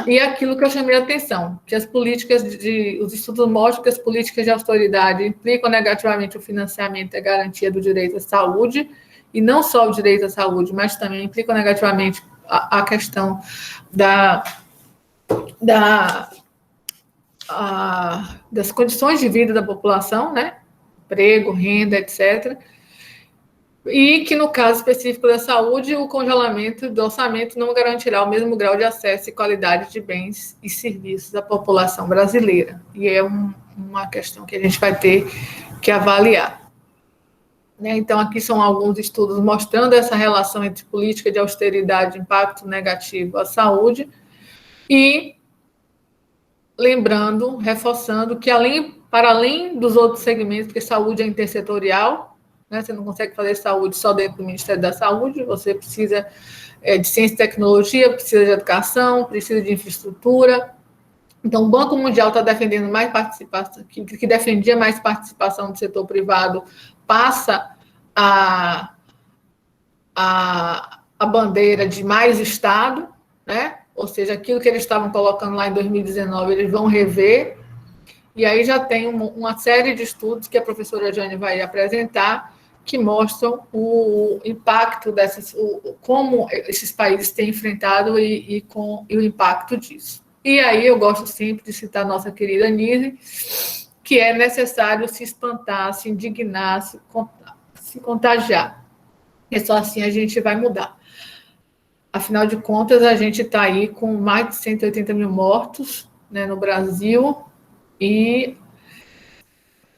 e aquilo que eu chamei a atenção, que os estudos mostram que as políticas de austeridade implicam negativamente o financiamento e a garantia do direito à saúde, e não só o direito à saúde, mas também implicam negativamente a questão das condições de vida da população, né? Emprego, renda, etc., e que, no caso específico da saúde, o congelamento do orçamento não garantirá o mesmo grau de acesso e qualidade de bens e serviços à população brasileira. E é uma questão que a gente vai ter que avaliar. Então, aqui são alguns estudos mostrando essa relação entre política de austeridade e impacto negativo à saúde, e lembrando, reforçando que, para além dos outros segmentos, porque saúde é intersetorial, né? Você não consegue fazer saúde só dentro do Ministério da Saúde, você precisa de ciência e tecnologia, precisa de educação, precisa de infraestrutura. Então, o Banco Mundial está defendendo mais participação, que defendia mais participação do setor privado, passa a bandeira de mais Estado, né? Ou seja, aquilo que eles estavam colocando lá em 2019, eles vão rever. E aí já tem uma série de estudos que a professora Jane vai apresentar, que mostram o impacto como esses países têm enfrentado e o impacto disso. E aí eu gosto sempre de citar a nossa querida Nise, que é necessário se espantar, se indignar, se contagiar. E só assim a gente vai mudar. Afinal de contas, a gente está aí com mais de 180 mil mortos, né, no Brasil, e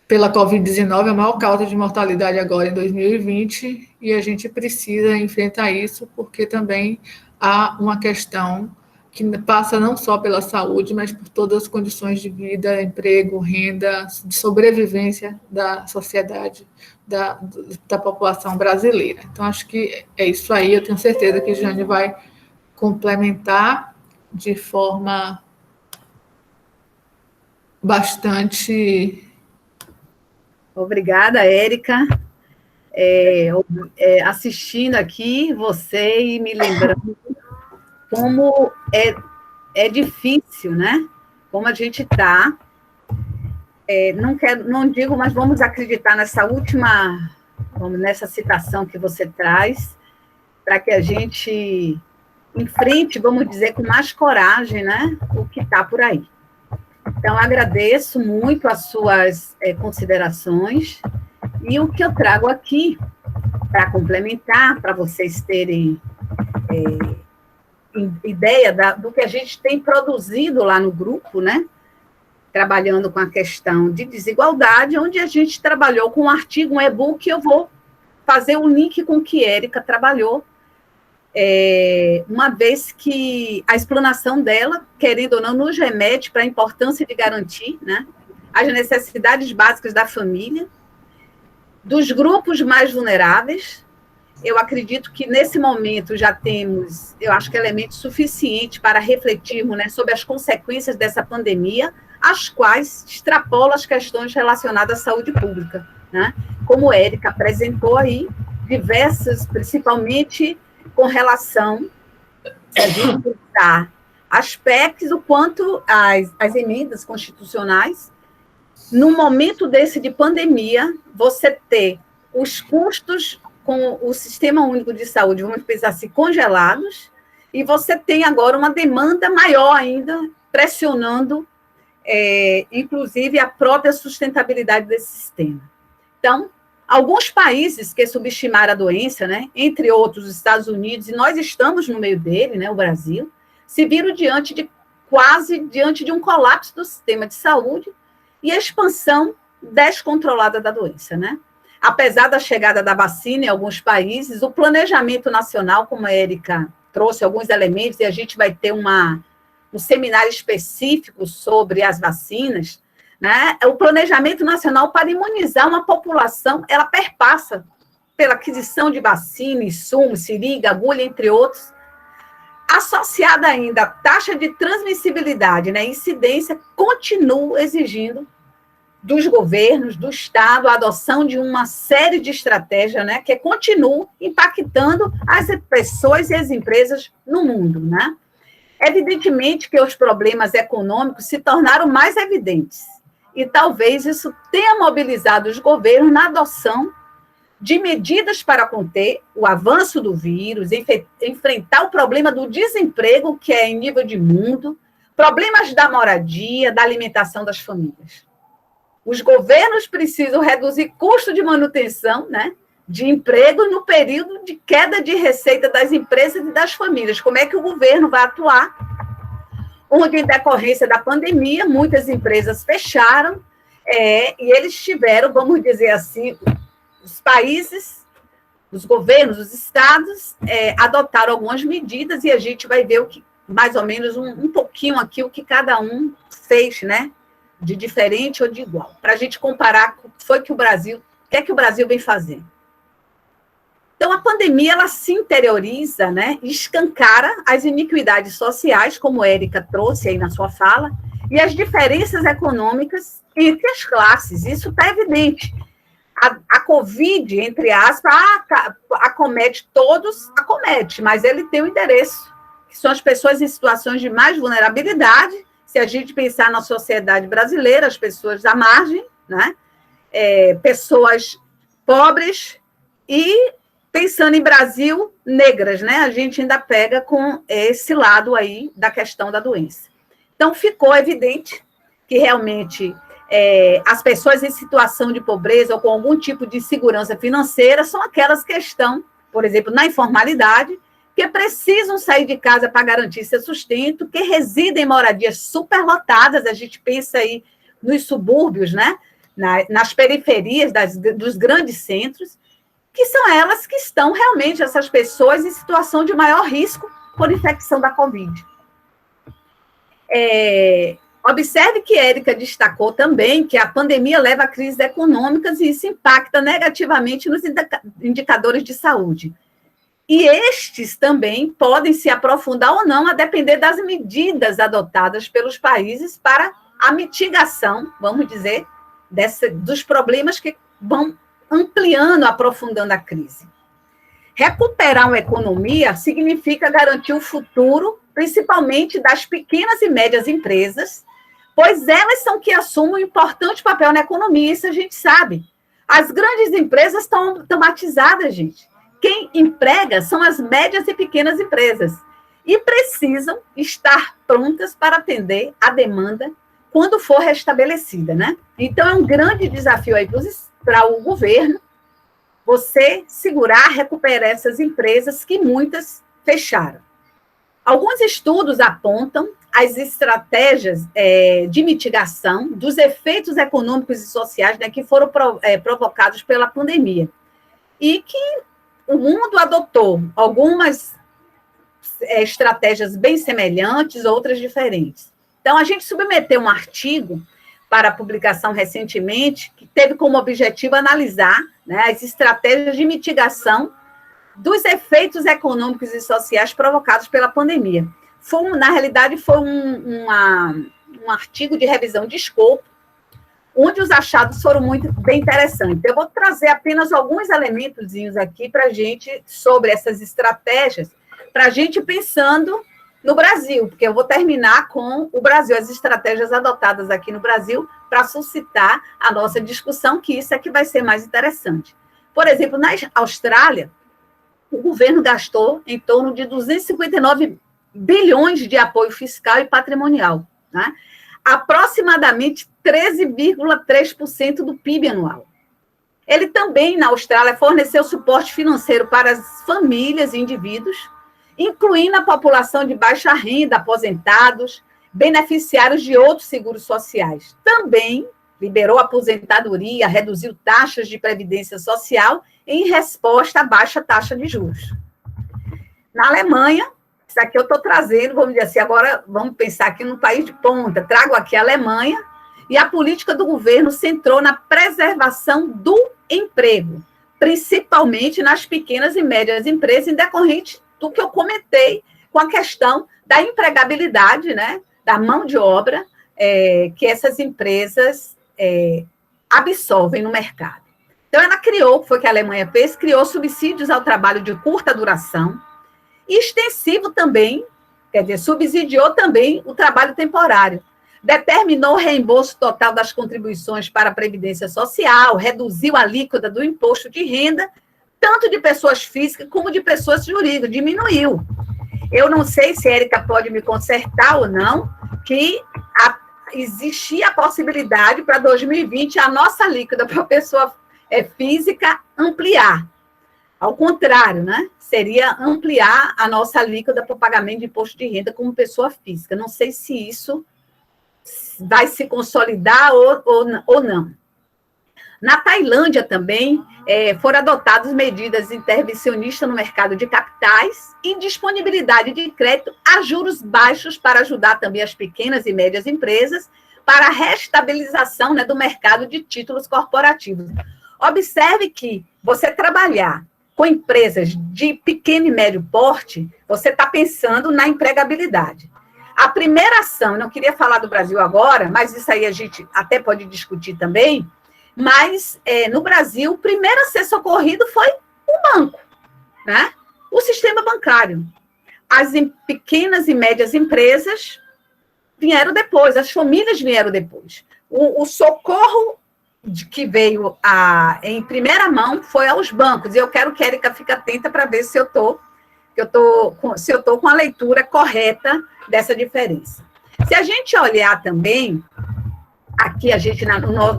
pela Covid-19, a maior causa de mortalidade agora em 2020, e a gente precisa enfrentar isso, porque também há uma questão que passa não só pela saúde, mas por todas as condições de vida, emprego, renda, de sobrevivência da sociedade, da população brasileira. Então, acho que é isso aí. Eu tenho certeza que Jane vai complementar de forma bastante... Obrigada, Érica. Assistindo aqui você e me lembrando como é difícil, né? Como a gente está. Não digo, mas vamos acreditar nessa citação que você traz, para que a gente enfrente, vamos dizer, com mais coragem, né? O que está por aí. Então, agradeço muito as suas considerações, e o que eu trago aqui, para complementar, para vocês terem ideia do que a gente tem produzido lá no grupo, né? Trabalhando com a questão de desigualdade, onde a gente trabalhou com um artigo, um e-book, eu vou fazer o link com o que Érica trabalhou, uma vez que a explanação dela, querendo ou não, nos remete para a importância de garantir, né, as necessidades básicas da família, dos grupos mais vulneráveis. Eu acredito que, nesse momento, já temos, eu acho que elementos suficientes para refletirmos, né, sobre as consequências dessa pandemia, as quais extrapolam as questões relacionadas à saúde pública, né? Como a Érica apresentou aí, diversas, principalmente com relação a gente pensar aspectos, o quanto as emendas constitucionais, no momento desse de pandemia, você ter os custos com o Sistema Único de Saúde, vamos pensar assim, congelados, e você tem agora uma demanda maior ainda, pressionando, inclusive, a própria sustentabilidade desse sistema. Então, alguns países que subestimaram a doença, né, entre outros os Estados Unidos, e nós estamos no meio dele, né, o Brasil, se viram diante de um colapso do sistema de saúde e a expansão descontrolada da doença, né? Apesar da chegada da vacina em alguns países, o planejamento nacional, como a Érica trouxe alguns elementos, e a gente vai ter um seminário específico sobre as vacinas, né? O planejamento nacional para imunizar uma população, ela perpassa pela aquisição de vacina, insumos, seringa, agulha, entre outros, associada ainda à taxa de transmissibilidade, né? Incidência, continua exigindo dos governos, do Estado, a adoção de uma série de estratégias, né, que continuam impactando as pessoas e as empresas no mundo, né? Evidentemente que os problemas econômicos se tornaram mais evidentes, e talvez isso tenha mobilizado os governos na adoção de medidas para conter o avanço do vírus, enfrentar o problema do desemprego, que é em nível de mundo, problemas da moradia, da alimentação das famílias. Os governos precisam reduzir custo de manutenção, né, de emprego no período de queda de receita das empresas e das famílias. Como é que o governo vai atuar? Onde, em decorrência da pandemia, muitas empresas fecharam, e eles tiveram, vamos dizer assim, os países, os governos, os estados, adotaram algumas medidas, e a gente vai ver o que, mais ou menos um pouquinho aqui, o que cada um fez, né, de diferente ou de igual, para a gente comparar com o que é que o Brasil vem fazendo. Então, a pandemia, ela se interioriza, né, e escancara as iniquidades sociais, como a Érica trouxe aí na sua fala, e as diferenças econômicas entre as classes. Isso está evidente. A Covid, entre aspas, acomete todos, mas ele tem um endereço, que são as pessoas em situações de mais vulnerabilidade. Se a gente pensar na sociedade brasileira, as pessoas à margem, né, pessoas pobres e, pensando em Brasil, negras, né? A gente ainda pega com esse lado aí da questão da doença. Então, ficou evidente que realmente as pessoas em situação de pobreza ou com algum tipo de insegurança financeira são aquelas que estão, por exemplo, na informalidade, que precisam sair de casa para garantir seu sustento, que residem em moradias superlotadas, a gente pensa aí nos subúrbios, né? Nas periferias dos grandes centros, que são elas que estão realmente, essas pessoas, em situação de maior risco por infecção da Covid. Observe que Érica destacou também que a pandemia leva a crises econômicas e isso impacta negativamente nos indicadores de saúde. E estes também podem se aprofundar ou não, a depender das medidas adotadas pelos países para a mitigação, vamos dizer, dos problemas que vão ampliando, aprofundando a crise. Recuperar uma economia significa garantir o futuro, principalmente das pequenas e médias empresas, pois elas são que assumem um importante papel na economia, isso a gente sabe. As grandes empresas estão automatizadas, gente. Quem emprega são as médias e pequenas empresas e precisam estar prontas para atender a demanda quando for restabelecida, né? Então, é um grande desafio aí para o governo você segurar, recuperar essas empresas que muitas fecharam. Alguns estudos apontam as estratégias de mitigação dos efeitos econômicos e sociais, né, que foram provocados pela pandemia. E que o mundo adotou algumas estratégias bem semelhantes, outras diferentes. Então, a gente submeteu um artigo para publicação recentemente, que teve como objetivo analisar, né, as estratégias de mitigação dos efeitos econômicos e sociais provocados pela pandemia. Na realidade, foi um artigo de revisão de escopo, onde os achados foram muito bem interessantes. Eu vou trazer apenas alguns elementozinhos aqui para a gente, sobre essas estratégias, para a gente pensando no Brasil, porque eu vou terminar com o Brasil, as estratégias adotadas aqui no Brasil, para suscitar a nossa discussão, que isso é que vai ser mais interessante. Por exemplo, na Austrália, o governo gastou em torno de 259 bilhões de apoio fiscal e patrimonial, né? Aproximadamente 13,3% do PIB anual. Ele também, na Austrália, forneceu suporte financeiro para as famílias e indivíduos, incluindo a população de baixa renda, aposentados, beneficiários de outros seguros sociais. Também liberou aposentadoria, reduziu taxas de previdência social em resposta à baixa taxa de juros. Na Alemanha, isso aqui eu estou trazendo, vamos dizer assim, agora vamos pensar aqui no país de ponta, trago aqui a Alemanha, e a política do governo centrou na preservação do emprego, principalmente nas pequenas e médias empresas, em decorrente do que eu comentei com a questão da empregabilidade, né, da mão de obra que essas empresas absorvem no mercado. Então, ela criou, foi o que a Alemanha fez, criou subsídios ao trabalho de curta duração, e extensivo também, quer dizer, subsidiou também o trabalho temporário, determinou o reembolso total das contribuições para a Previdência Social, reduziu a alíquota do imposto de renda, tanto de pessoas físicas como de pessoas jurídicas, diminuiu. Eu não sei se a Érica pode me consertar ou não, que existia a possibilidade para 2020 a nossa alíquota para a pessoa física ampliar. Ao contrário, né? Seria ampliar a nossa alíquota para o pagamento de imposto de renda como pessoa física. Não sei se isso vai se consolidar ou não. Na Tailândia também foram adotadas medidas intervencionistas no mercado de capitais e disponibilidade de crédito a juros baixos para ajudar também as pequenas e médias empresas para a restabilização, né, do mercado de títulos corporativos. Observe que você trabalhar com empresas de pequeno e médio porte, você está pensando na empregabilidade. A primeira ação, eu não queria falar do Brasil agora, mas isso aí a gente até pode discutir também, mas no Brasil, o primeiro a ser socorrido foi o banco, né? O sistema bancário. As pequenas e médias empresas vieram depois, as famílias vieram depois. O socorro que veio em primeira mão foi aos bancos, e eu quero que a Érica fique atenta para ver se eu estou com a leitura correta dessa diferença. Se a gente olhar também, aqui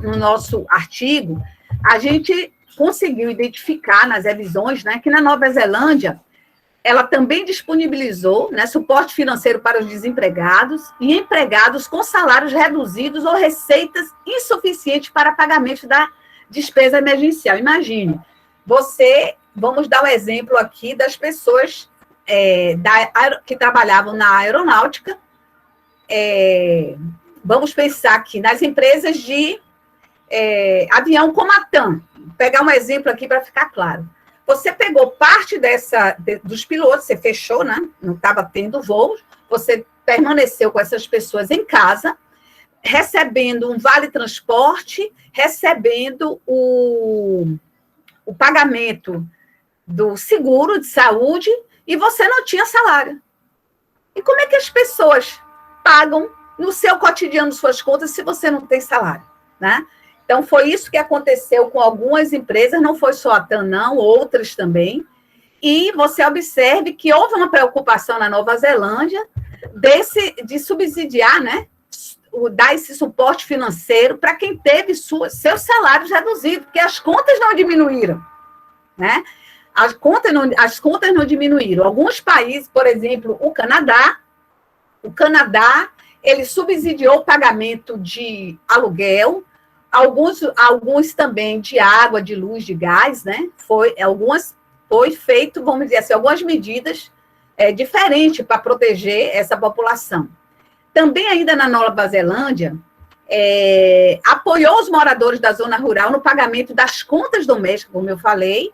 no nosso artigo, a gente conseguiu identificar nas revisões, né, que na Nova Zelândia, ela também disponibilizou, né, suporte financeiro para os desempregados e empregados com salários reduzidos ou receitas insuficientes para pagamento da despesa emergencial. Imagine, vamos dar um exemplo aqui das pessoas que trabalhavam na aeronáutica. Vamos pensar aqui nas empresas de avião como a TAM. Vou pegar um exemplo aqui para ficar claro. Você pegou parte dos pilotos, você fechou, né? Não estava tendo voos, você permaneceu com essas pessoas em casa, recebendo um vale-transporte, recebendo o pagamento do seguro de saúde, e você não tinha salário. E como é que as pessoas pagam no seu cotidiano suas contas se você não tem salário, né? Então, foi isso que aconteceu com algumas empresas, não foi só a TAM, não, outras também. E você observe que houve uma preocupação na Nova Zelândia de subsidiar, né, dar esse suporte financeiro para quem teve seus salários reduzidos, porque as contas não diminuíram, né? As contas não diminuíram. Alguns países, por exemplo, o Canadá, ele subsidiou o pagamento de aluguel, alguns também de água, de luz, de gás, né? Foi feito, vamos dizer assim, algumas medidas diferentes para proteger essa população. Também, ainda na Nova Zelândia, apoiou os moradores da zona rural no pagamento das contas domésticas, como eu falei,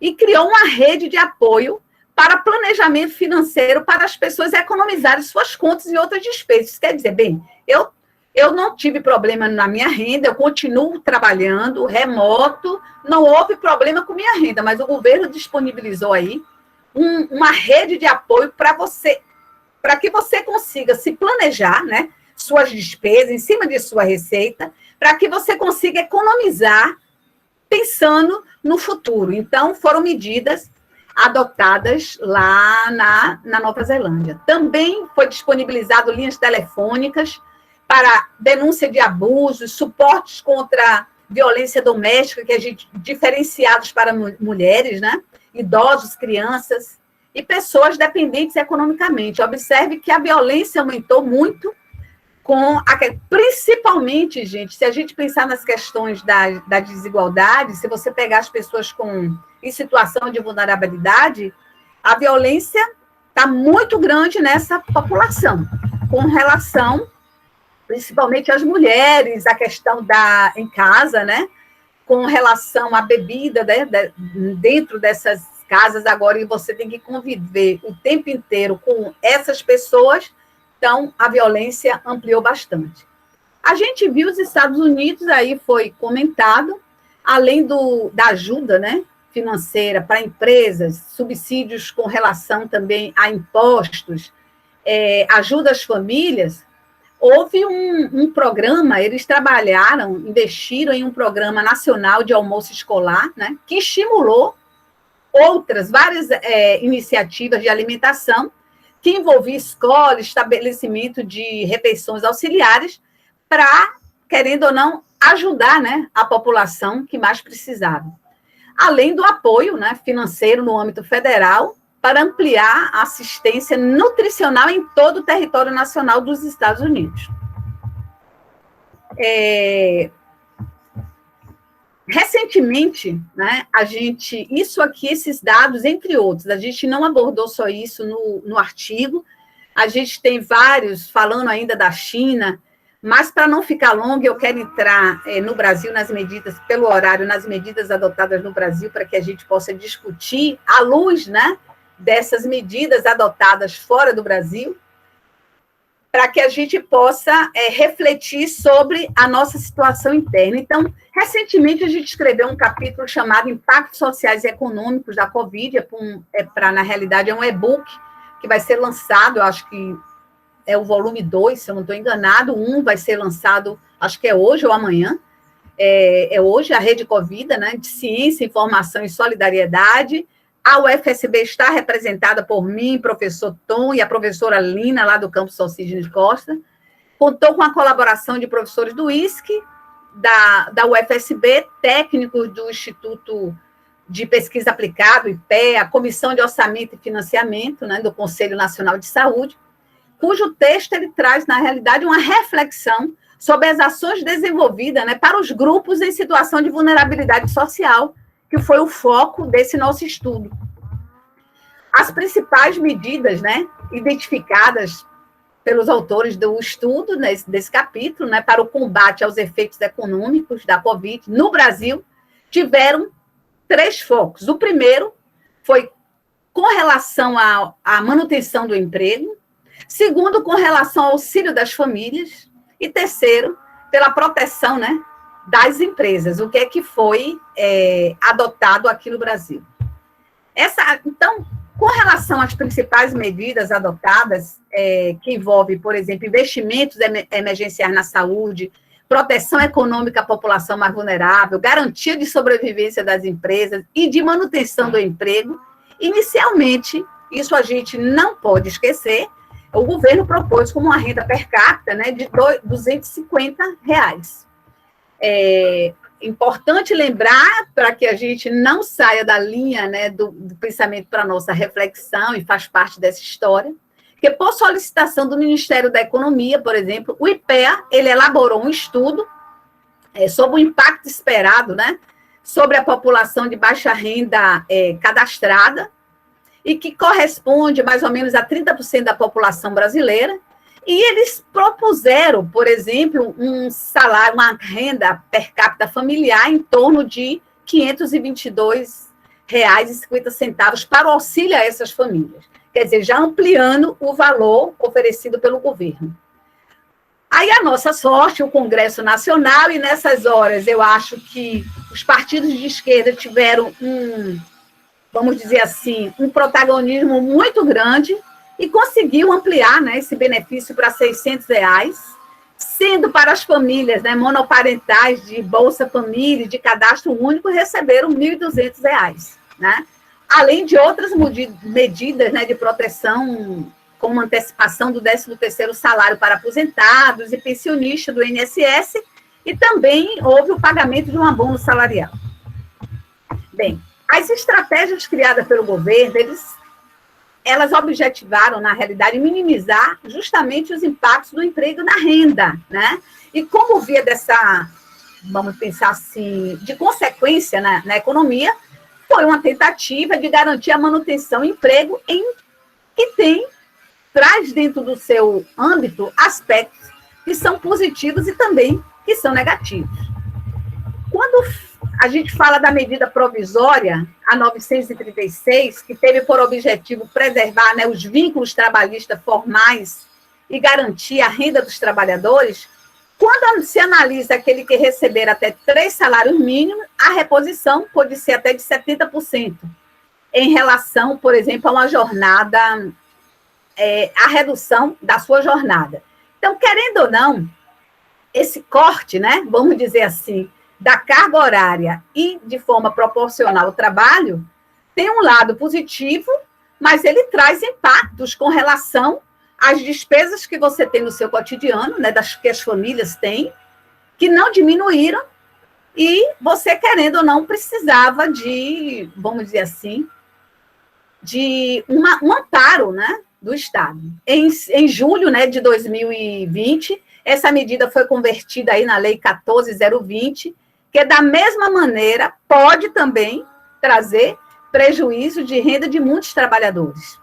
e criou uma rede de apoio para planejamento financeiro para as pessoas economizarem suas contas e outras despesas. Quer dizer, bem, eu não tive problema na minha renda, eu continuo trabalhando remoto, não houve problema com minha renda, mas o governo disponibilizou aí uma rede de apoio para que você consiga se planejar, né, suas despesas em cima de sua receita, para que você consiga economizar pensando no futuro. Então, foram medidas adotadas lá na Nova Zelândia. Também foi disponibilizado linhas telefônicas para denúncia de abusos, suportes contra violência doméstica, que a gente diferenciados para mulheres, né? Idosos, crianças e pessoas dependentes economicamente. Observe que a violência aumentou muito principalmente, gente, se a gente pensar nas questões da desigualdade, se você pegar as pessoas em situação de vulnerabilidade, a violência está muito grande nessa população, com relação, principalmente às mulheres, a questão em casa, né? Com relação à bebida, né? Dentro dessas casas agora, e você tem que conviver o tempo inteiro com essas pessoas. Então, a violência ampliou bastante. A gente viu os Estados Unidos, aí foi comentado, além da ajuda, né, financeira para empresas, subsídios com relação também a impostos, ajuda às famílias, houve um programa, eles investiram em um programa nacional de almoço escolar, né, que estimulou várias iniciativas de alimentação, que envolvia escola, estabelecimento de refeições auxiliares, para, querendo ou não, ajudar, né, a população que mais precisava. Além do apoio, né, financeiro no âmbito federal, para ampliar a assistência nutricional em todo o território nacional dos Estados Unidos. Recentemente, né, esses dados, entre outros, a gente não abordou só isso no artigo, a gente tem vários falando ainda da China, mas para não ficar longo, eu quero entrar no Brasil, pelo horário, nas medidas adotadas no Brasil, para que a gente possa discutir, à luz, né, dessas medidas adotadas fora do Brasil, para que a gente possa refletir sobre a nossa situação interna. Então, recentemente, a gente escreveu um capítulo chamado Impactos Sociais e Econômicos da Covid, na realidade, é um e-book que vai ser lançado, eu acho que é o volume 2, se eu não estou enganado, vai ser lançado, acho que é hoje ou amanhã, hoje, a Rede Covid, né, de Ciência, Informação e Solidariedade. A UFSB está representada por mim, professor Tom, e a professora Lina, lá do campus Alcígenes Costa. Contou com a colaboração de professores do ISC, da UFSB, técnicos do Instituto de Pesquisa Aplicada, IPE, a Comissão de Orçamento e Financiamento, né, do Conselho Nacional de Saúde, cujo texto ele traz, na realidade, uma reflexão sobre as ações desenvolvidas, né, para os grupos em situação de vulnerabilidade social, que foi o foco desse nosso estudo. As principais medidas, né, identificadas pelos autores do estudo, desse capítulo, né, para o combate aos efeitos econômicos da Covid no Brasil, tiveram 3 focos. O primeiro foi com relação à manutenção do emprego, segundo, com relação ao auxílio das famílias, e terceiro, pela proteção, né, das empresas, o que é que foi adotado aqui no Brasil. Então, com relação às principais medidas adotadas, que envolvem, por exemplo, investimentos emergenciais na saúde, proteção econômica à população mais vulnerável, garantia de sobrevivência das empresas e de manutenção do emprego, inicialmente, isso a gente não pode esquecer, o governo propôs como uma renda per capita, né, de R$250. É importante lembrar, para que a gente não saia da linha, né, do pensamento para a nossa reflexão, e faz parte dessa história, que por solicitação do Ministério da Economia, por exemplo, o IPEA, ele elaborou um estudo sobre o impacto esperado, né, sobre a população de baixa renda cadastrada, e que corresponde mais ou menos a 30% da população brasileira, e eles propuseram, por exemplo, um salário, uma renda per capita familiar em torno de R$ 522,50 para o auxílio a essas famílias. Quer dizer, já ampliando o valor oferecido pelo governo. Aí a nossa sorte, o Congresso Nacional, e nessas horas eu acho que os partidos de esquerda tiveram vamos dizer assim, um protagonismo muito grande e conseguiu ampliar, né, esse benefício para R$600, sendo para as famílias, né, monoparentais de Bolsa Família, de cadastro único, receberam R$1.200, né? Além de outras medidas, né, de proteção, como antecipação do 13º salário para aposentados e pensionistas do INSS, e também houve o pagamento de um abono salarial. Bem, as estratégias criadas pelo governo, elas objetivaram, na realidade, minimizar justamente os impactos do emprego na renda, né? E como via dessa, vamos pensar assim, de consequência na economia, foi uma tentativa de garantir a manutenção e emprego que traz dentro do seu âmbito aspectos que são positivos e também que são negativos. Quando a gente fala da medida provisória, a 936, que teve por objetivo preservar, né, os vínculos trabalhistas formais e garantir a renda dos trabalhadores, quando se analisa aquele que receber até 3 salários mínimos, a reposição pode ser até de 70%, em relação, por exemplo, a uma jornada, a redução da sua jornada. Então, querendo ou não, esse corte, né, vamos dizer assim, da carga horária e de forma proporcional ao trabalho, tem um lado positivo, mas ele traz impactos com relação às despesas que você tem no seu cotidiano, né, que as famílias têm, que não diminuíram, e você, querendo ou não, precisava de, vamos dizer assim, de um amparo, né, do Estado. Em julho, né, de 2020, essa medida foi convertida aí na Lei 14.020, que, da mesma maneira, pode também trazer prejuízo de renda de muitos trabalhadores.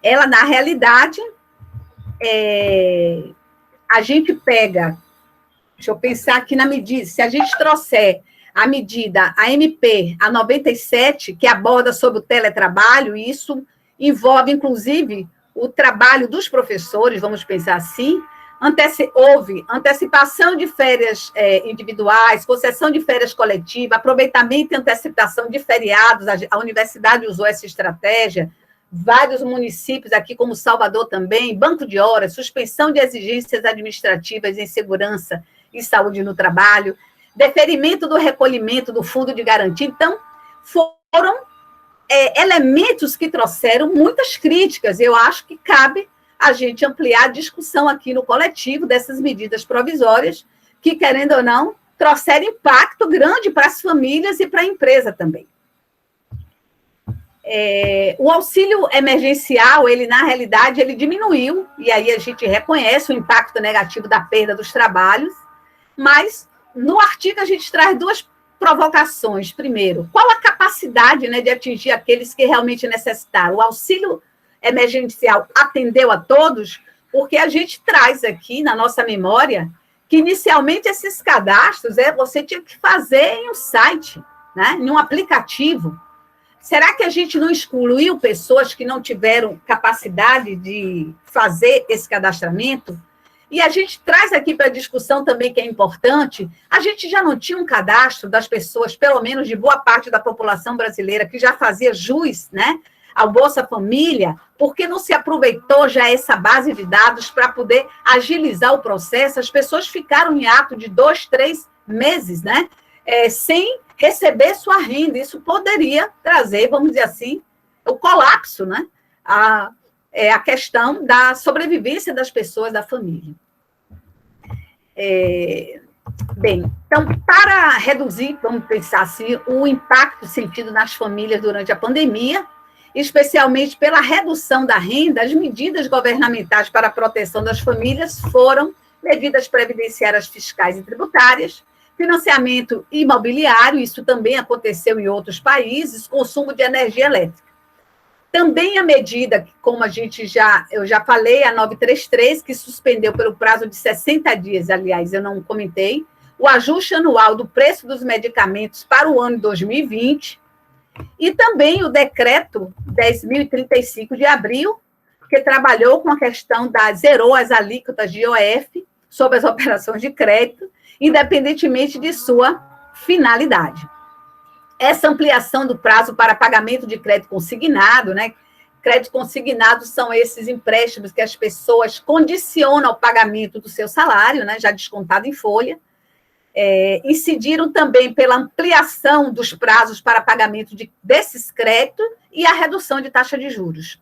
Ela, na realidade, a gente pega, deixa eu pensar aqui na medida, se a gente trouxer a medida, a MP, a 97, que aborda sobre o teletrabalho, isso envolve, inclusive, o trabalho dos professores, vamos pensar assim. Houve antecipação de férias individuais, concessão de férias coletivas, aproveitamento e antecipação de feriados, a universidade usou essa estratégia, vários municípios aqui, como Salvador também, banco de horas, suspensão de exigências administrativas em segurança e saúde no trabalho, deferimento do recolhimento do fundo de garantia. Então, foram elementos que trouxeram muitas críticas, eu acho que cabe a gente ampliar a discussão aqui no coletivo dessas medidas provisórias, que, querendo ou não, trouxeram impacto grande para as famílias e para a empresa também. O auxílio emergencial, ele, na realidade, ele diminuiu, e aí a gente reconhece o impacto negativo da perda dos trabalhos, mas no artigo a gente traz duas provocações. Primeiro, qual a capacidade, né, de atingir aqueles que realmente necessitaram? O auxílio emergencial atendeu a todos, porque a gente traz aqui na nossa memória que, inicialmente, esses cadastros você tinha que fazer em um site, né, em um aplicativo. Será que a gente não excluiu pessoas que não tiveram capacidade de fazer esse cadastramento? E a gente traz aqui para a discussão também, que é importante, a gente já não tinha um cadastro das pessoas, pelo menos de boa parte da população brasileira, que já fazia jus, né, ao Bolsa Família, porque não se aproveitou já essa base de dados para poder agilizar o processo? As pessoas ficaram em ato de 2, 3 meses, né, sem receber sua renda. Isso poderia trazer, vamos dizer assim, o colapso, né, a questão da sobrevivência das pessoas, da família. Bem, então, para reduzir, vamos pensar assim, o impacto sentido nas famílias durante a pandemia, especialmente pela redução da renda, as medidas governamentais para a proteção das famílias foram medidas previdenciárias fiscais e tributárias, financiamento imobiliário, isso também aconteceu em outros países, consumo de energia elétrica. Também a medida, como eu já falei, a 933, que suspendeu pelo prazo de 60 dias, aliás, eu não comentei, o ajuste anual do preço dos medicamentos para o ano 2020, e também o decreto 10.035 de abril, que trabalhou com a questão zerou as alíquotas de IOF sobre as operações de crédito, independentemente de sua finalidade. Essa ampliação do prazo para pagamento de crédito consignado, né? Crédito consignado são esses empréstimos que as pessoas condicionam ao pagamento do seu salário, né? Já descontado em folha. Incidiram também pela ampliação dos prazos para pagamento desses créditos e a redução de taxa de juros.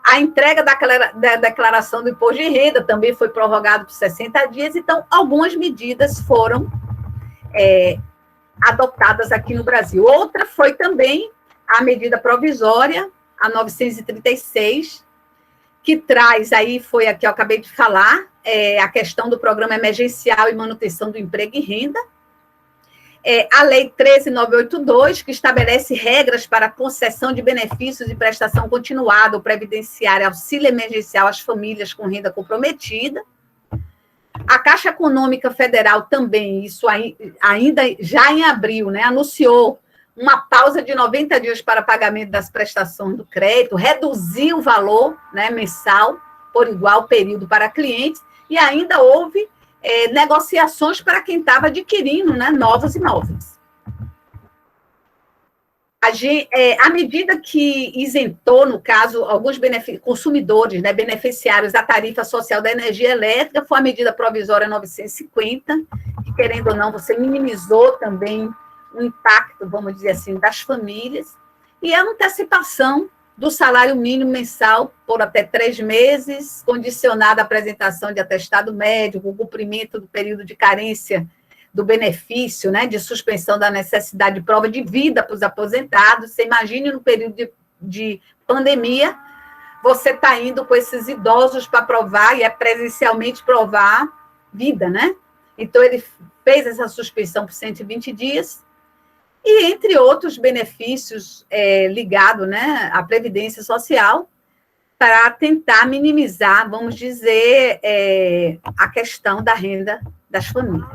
A entrega da declaração do imposto de renda também foi prorrogada por 60 dias, então algumas medidas foram adotadas aqui no Brasil. Outra foi também a medida provisória, a 936, que traz, aí foi a que eu acabei de falar, a questão do Programa Emergencial e Manutenção do Emprego e Renda. A Lei 13.982, que estabelece regras para a concessão de benefícios e prestação continuada, ou previdenciária, auxílio emergencial às famílias com renda comprometida. A Caixa Econômica Federal também, isso ainda já em abril, né, anunciou uma pausa de 90 dias para pagamento das prestações do crédito, reduziu o valor, né, mensal por igual período para clientes, e ainda houve negociações para quem estava adquirindo, né, novos imóveis. A medida que isentou, no caso, alguns consumidores, né, beneficiários da tarifa social da energia elétrica, foi a medida provisória 950, que, querendo ou não, você minimizou também o impacto, vamos dizer assim, das famílias, e a antecipação do salário mínimo mensal por até 3 meses, condicionada à apresentação de atestado médico, o cumprimento do período de carência do benefício, né, de suspensão da necessidade de prova de vida para os aposentados. Você imagine no período de pandemia, você está indo com esses idosos para provar, e presencialmente provar vida, né? Então, ele fez essa suspensão por 120 dias, e entre outros benefícios ligados, né, à Previdência Social, para tentar minimizar, vamos dizer, a questão da renda das famílias.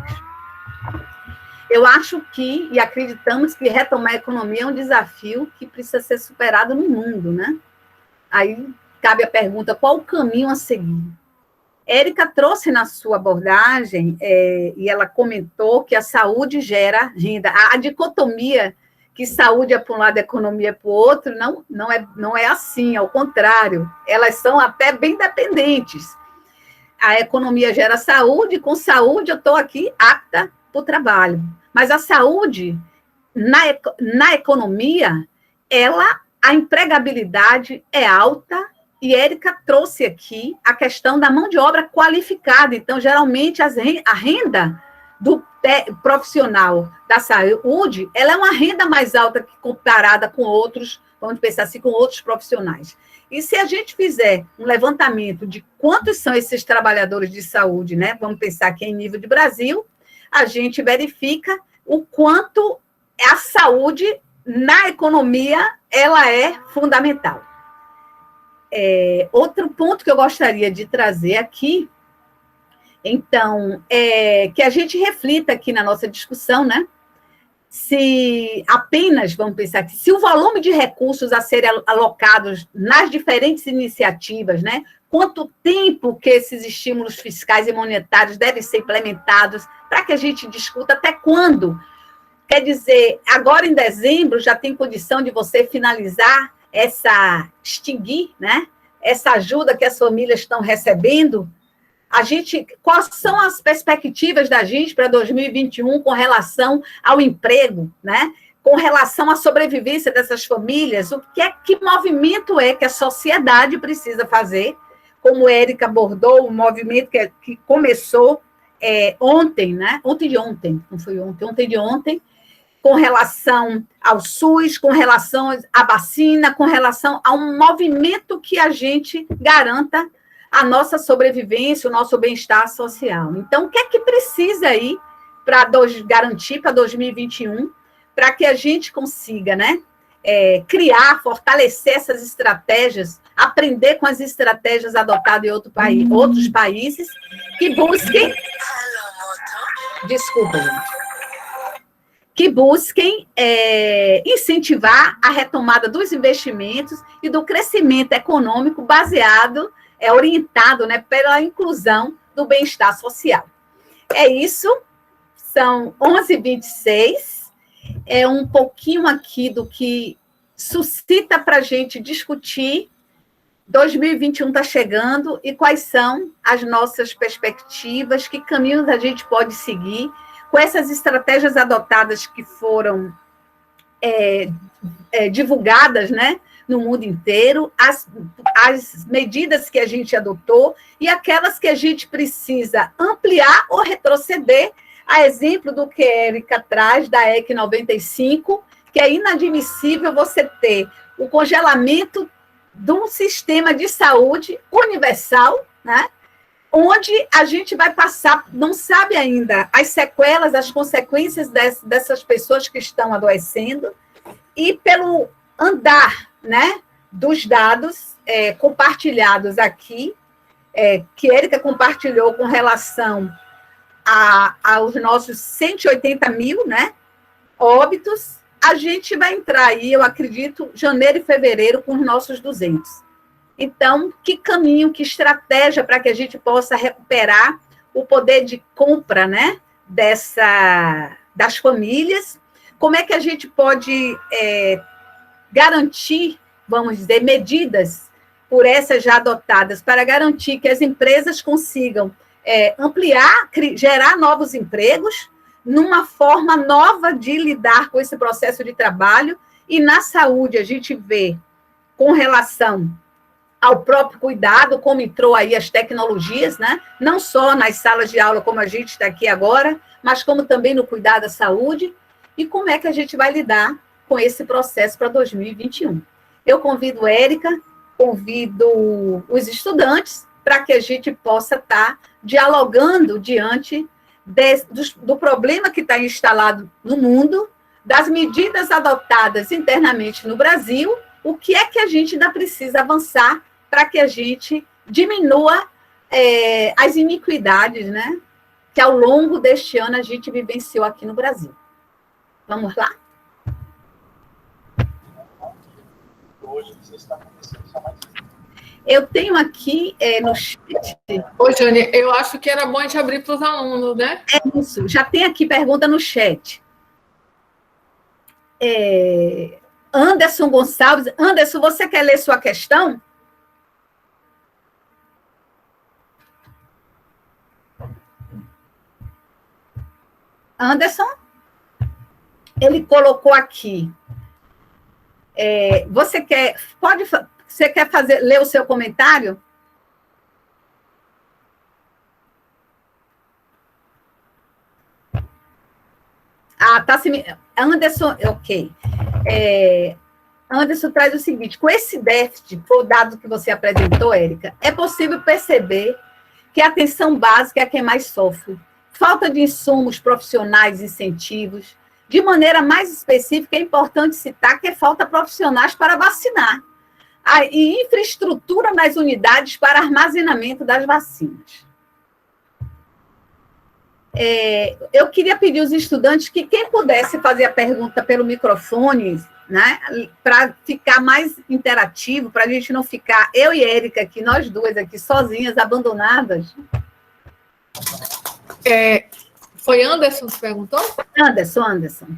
Eu acho e acreditamos que retomar a economia é um desafio que precisa ser superado no mundo, né? Aí cabe a pergunta, qual o caminho a seguir? Érica trouxe na sua abordagem, e ela comentou que a saúde gera renda. A dicotomia que saúde é para um lado e economia é para o outro, não é assim, ao contrário, elas são até bem dependentes. A economia gera saúde, e com saúde eu estou aqui apta para o trabalho. Mas a saúde, na economia, a empregabilidade é alta, e Érica trouxe aqui a questão da mão de obra qualificada. Então, geralmente, a renda do profissional da saúde, ela é uma renda mais alta que comparada com outros, vamos pensar assim, com outros profissionais. E se a gente fizer um levantamento de quantos são esses trabalhadores de saúde, né? Vamos pensar aqui em nível de Brasil, a gente verifica o quanto a saúde na economia ela é fundamental. Outro ponto que eu gostaria de trazer aqui, então, que a gente reflita aqui na nossa discussão, né? Se apenas, vamos pensar aqui, se o volume de recursos a serem alocados nas diferentes iniciativas, né? Quanto tempo que esses estímulos fiscais e monetários devem ser implementados, para que a gente discuta até quando. Quer dizer, agora em dezembro já tem condição de você finalizar extinguir, né, essa ajuda que as famílias estão recebendo. Quais são as perspectivas da gente para 2021 com relação ao emprego, né? com relação à sobrevivência dessas famílias, que movimento é que a sociedade precisa fazer, como a Érica abordou, um movimento que começou ontem, né? Ontem de ontem, não foi ontem de ontem, com relação ao SUS, com relação à vacina, com relação a um movimento que a gente garanta a nossa sobrevivência, o nosso bem-estar social. Então, o que é que precisa aí para garantir para 2021, para que a gente consiga, né, criar, fortalecer essas estratégias, aprender com as estratégias adotadas em outros países, que busquem... Desculpa, gente. Que busquem incentivar a retomada dos investimentos e do crescimento econômico baseado, orientado, né, pela inclusão do bem-estar social. É isso, são 11h26, é um pouquinho aqui do que suscita para a gente discutir. 2021 está chegando e quais são as nossas perspectivas, que caminhos a gente pode seguir com essas estratégias adotadas que foram divulgadas, né, no mundo inteiro, as medidas que a gente adotou e aquelas que a gente precisa ampliar ou retroceder, a exemplo do que a Érica traz da EC 95, que é inadmissível você ter o congelamento de um sistema de saúde universal, né, onde a gente vai passar, não sabe ainda as sequelas, as consequências dessas pessoas que estão adoecendo, e pelo andar, né, dos dados compartilhados aqui, que Érica compartilhou com relação aos nossos 180 mil, né, óbitos, a gente vai entrar aí, eu acredito, janeiro e fevereiro com os nossos 200. Então, que caminho, que estratégia para que a gente possa recuperar o poder de compra, né, das famílias? Como é que a gente pode garantir, vamos dizer, medidas por essas já adotadas, para garantir que as empresas consigam ampliar, gerar novos empregos, numa forma nova de lidar com esse processo de trabalho, e na saúde a gente vê, com relação ao próprio cuidado, como entrou aí as tecnologias, né? Não só nas salas de aula, como a gente está aqui agora, mas como também no cuidado da saúde, e como é que a gente vai lidar com esse processo para 2021. Eu convido a Érica, convido os estudantes, para que a gente possa estar dialogando diante do problema que está instalado no mundo, das medidas adotadas internamente no Brasil, o que é que a gente ainda precisa avançar para que a gente diminua as iniquidades, né, que ao longo deste ano a gente vivenciou aqui no Brasil. Vamos lá? Hoje você está começando a chamar. Eu tenho aqui no chat... Ô, Jane, eu acho que era bom a gente abrir para os alunos, né? É isso, já tem aqui pergunta no chat. Anderson Gonçalves. Anderson, você quer ler sua questão? Anderson? Ele colocou aqui. Você quer ler o seu comentário? Anderson, ok. Anderson traz o seguinte: com esse déficit, foi o dado que você apresentou, Érica, é possível perceber que a atenção básica é quem mais sofre. Falta de insumos profissionais, incentivos. De maneira mais específica, é importante citar que falta profissionais para vacinar. E infraestrutura nas unidades para armazenamento das vacinas. Eu queria pedir aos estudantes que quem pudesse fazer a pergunta pelo microfone, né, para ficar mais interativo, para a gente não ficar, eu e Érica aqui, nós duas aqui sozinhas, abandonadas. Foi Anderson que perguntou? Anderson.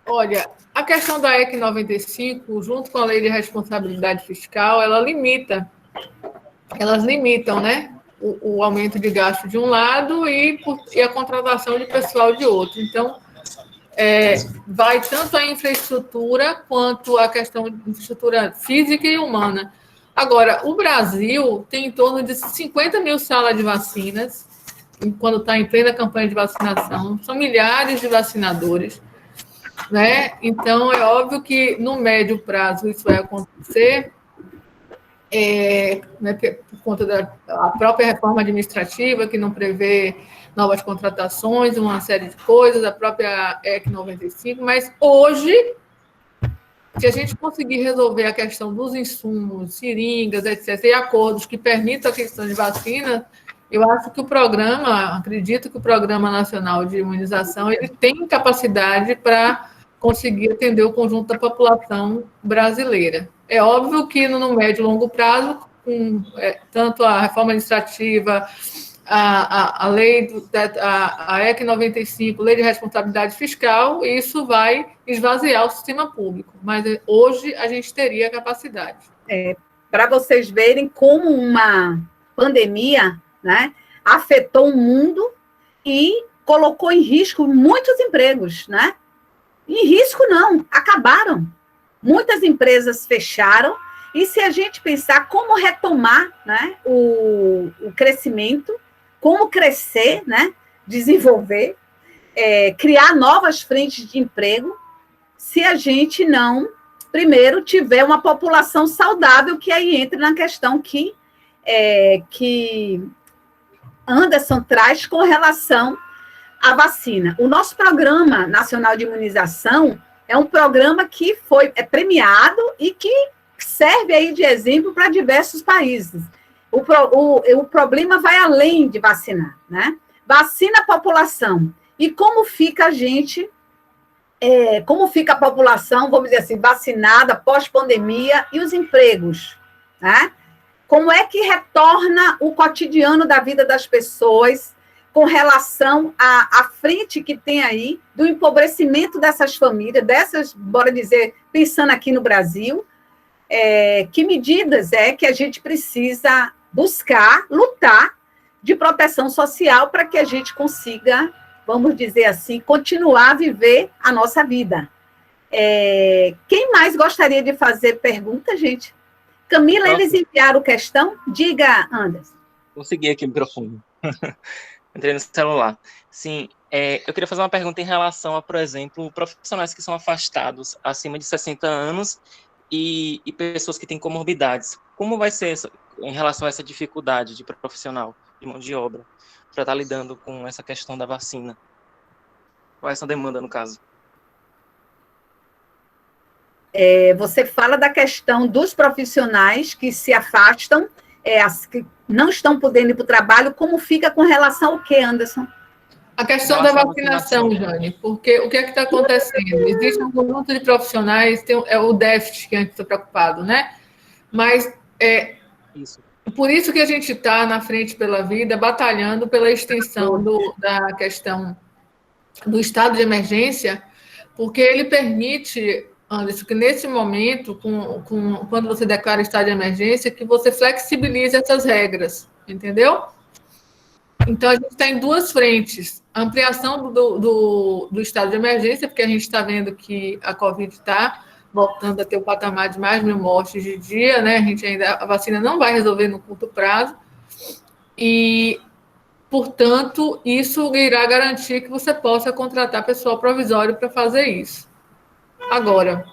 Olha, a questão da EC 95, junto com a Lei de Responsabilidade Fiscal, elas limitam, né, o aumento de gasto de um lado e a contratação de pessoal de outro. Então, vai tanto a infraestrutura quanto a questão de infraestrutura física e humana. Agora, o Brasil tem em torno de 50 mil salas de vacinas, quando está em plena campanha de vacinação, são milhares de vacinadores, né? Então, é óbvio que no médio prazo isso vai acontecer, né, por conta da própria reforma administrativa, que não prevê novas contratações, uma série de coisas, a própria EC 95, mas hoje, se a gente conseguir resolver a questão dos insumos, seringas, etc., e acordos que permitam a questão de vacina, eu acho que acredito que o Programa Nacional de Imunização, ele tem capacidade para conseguir atender o conjunto da população brasileira. É óbvio que no médio e longo prazo, tanto a reforma administrativa, a lei, a EC 95, lei de responsabilidade fiscal, isso vai esvaziar o sistema público. Mas hoje a gente teria capacidade. Para vocês verem como uma pandemia, né, afetou o mundo e colocou em risco muitos empregos, né? Em risco não, acabaram. Muitas empresas fecharam, e se a gente pensar como retomar, né, o crescimento, como crescer, né, desenvolver, criar novas frentes de emprego, se a gente não, primeiro, tiver uma população saudável, que aí entra na questão que Anderson traz com relação à vacina. O nosso Programa Nacional de Imunização é um programa que é premiado e que serve aí de exemplo para diversos países. O problema vai além de vacinar, né? Vacina a população. E como fica a gente, como fica a população, vamos dizer assim, vacinada, pós-pandemia, e os empregos, né? Como é que retorna o cotidiano da vida das pessoas com relação à frente que tem aí do empobrecimento dessas famílias, bora dizer, pensando aqui no Brasil, que medidas que a gente precisa buscar, lutar de proteção social para que a gente consiga, vamos dizer assim, continuar a viver a nossa vida. Quem mais gostaria de fazer pergunta, gente? Camila, eles enviaram questão? Diga, Anderson. Consegui aqui o microfone. Entrei no celular. Sim, eu queria fazer uma pergunta em relação a, por exemplo, profissionais que são afastados acima de 60 anos e pessoas que têm comorbidades. Como vai ser em relação a essa dificuldade de profissional, de mão de obra, para estar lidando com essa questão da vacina? Qual é essa demanda, no caso? Você fala da questão dos profissionais que se afastam, que não estão podendo ir para o trabalho, como fica com relação ao quê, Anderson? A questão da vacinação, Jane, porque o que é que está acontecendo? Existe um conjunto de profissionais, o déficit que a gente está preocupado, né? Mas por isso que a gente está na Frente pela Vida, batalhando pela extensão da questão do estado de emergência, porque ele permite, Anderson, que nesse momento, quando você declara estado de emergência, que você flexibilize essas regras, entendeu? Então, a gente está em duas frentes. A ampliação do estado de emergência, porque a gente está vendo que a Covid está voltando a ter o patamar de mais de 1.000 mortes de dia, né? A vacina não vai resolver no curto prazo. E, portanto, isso irá garantir que você possa contratar pessoal provisório para fazer isso. Agora,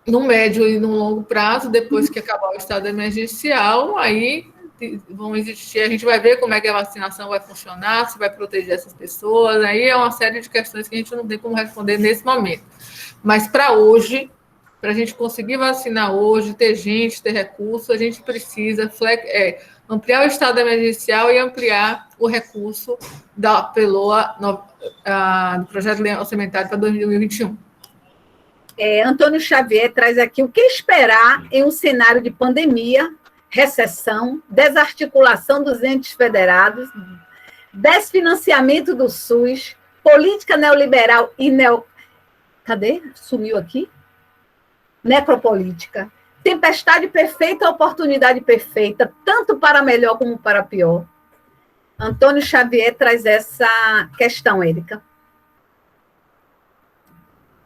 no médio e no longo prazo, depois que acabar o estado emergencial, aí vão existir, a gente vai ver como é que a vacinação vai funcionar, se vai proteger essas pessoas, aí é uma série de questões que a gente não tem como responder nesse momento. Mas para hoje, para a gente conseguir vacinar hoje, ter gente, ter recurso, a gente precisa ampliar o estado emergencial e ampliar o recurso da PELOA, do projeto de lei orçamentário para 2021. Antônio Xavier traz aqui o que esperar em um cenário de pandemia, recessão, desarticulação dos entes federados, desfinanciamento do SUS, política neoliberal e Cadê? Sumiu aqui? Necropolítica. Tempestade perfeita, oportunidade perfeita, tanto para melhor como para pior. Antônio Xavier traz essa questão, Érica.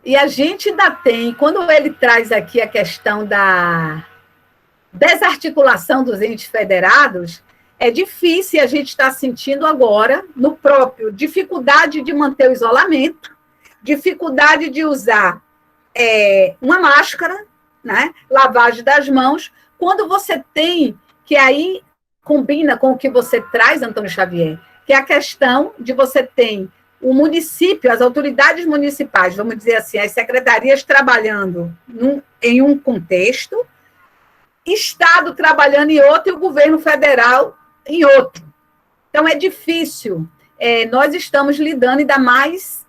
E a gente ainda tem, quando ele traz aqui a questão da desarticulação dos entes federados, é difícil, a gente está sentindo agora, no próprio, dificuldade de manter o isolamento, dificuldade de usar uma máscara, né? Lavagem das mãos, quando você tem, que aí combina com o que você traz, Antônio Xavier, que é a questão de você ter o município, as autoridades municipais, vamos dizer assim, as secretarias trabalhando em um contexto, Estado trabalhando em outro e o governo federal em outro. Então, é difícil. Nós estamos lidando, ainda mais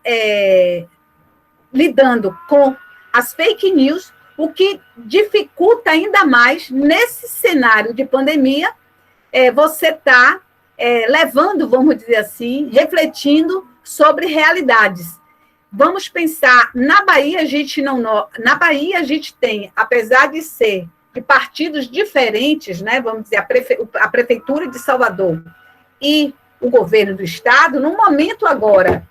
lidando com as fake news, o que dificulta ainda mais, nesse cenário de pandemia, você está levando, vamos dizer assim, refletindo sobre realidades. Vamos pensar, na Bahia na Bahia a gente tem, apesar de ser de partidos diferentes, né, vamos dizer, a Prefeitura de Salvador e o governo do Estado, no momento agora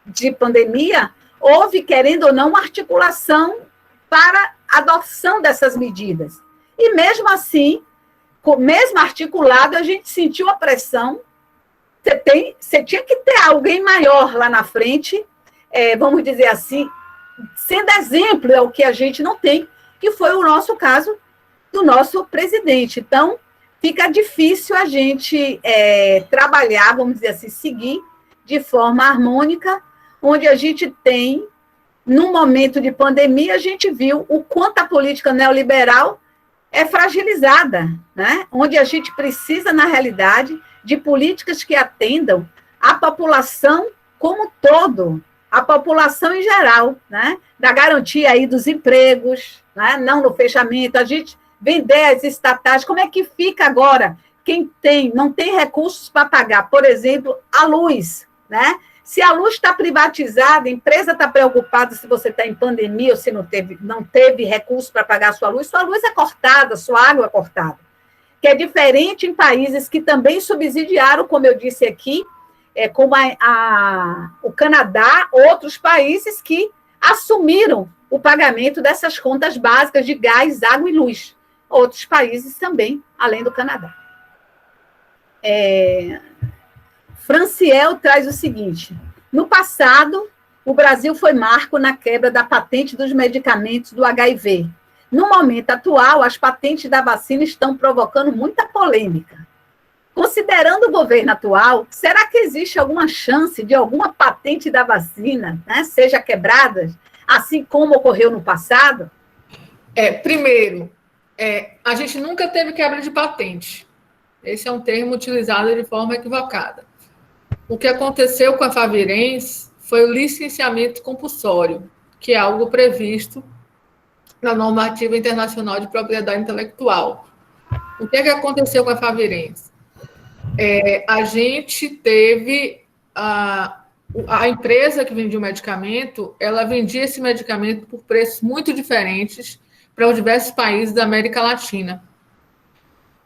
de pandemia, houve, querendo ou não, uma articulação para a adoção dessas medidas. E mesmo assim, mesmo articulado, a gente sentiu a pressão. Você tinha que ter alguém maior lá na frente, vamos dizer assim, sendo exemplo, é o que a gente não tem, que foi o nosso caso do nosso presidente. Então, fica difícil a gente trabalhar, vamos dizer assim, seguir de forma harmônica, onde a gente tem, num momento de pandemia, a gente viu o quanto a política neoliberal é fragilizada, né? Onde a gente precisa, na realidade, de políticas que atendam a população como um todo, a população em geral, né? Da garantia aí dos empregos, né? Não no fechamento, a gente vender as estatais, como é que fica agora quem não tem recursos para pagar, por exemplo, a luz, né? Se a luz está privatizada, a empresa está preocupada se você está em pandemia ou se não teve recurso para pagar a sua luz é cortada, sua água é cortada. Que é diferente em países que também subsidiaram, como eu disse aqui, como o Canadá, outros países que assumiram o pagamento dessas contas básicas de gás, água e luz. Outros países também, além do Canadá. Franciel traz o seguinte: no passado, o Brasil foi marco na quebra da patente dos medicamentos do HIV. No momento atual, as patentes da vacina estão provocando muita polêmica. Considerando o governo atual, será que existe alguma chance de alguma patente da vacina, né, seja quebrada, assim como ocorreu no passado? Primeiro, a gente nunca teve quebra de patente. Esse é um termo utilizado de forma equivocada. O que aconteceu com a Favirenz foi o licenciamento compulsório, que é algo previsto na normativa internacional de propriedade intelectual. O que aconteceu com a Favirenz? A gente teve a empresa que vendia o medicamento, ela vendia esse medicamento por preços muito diferentes para os diversos países da América Latina.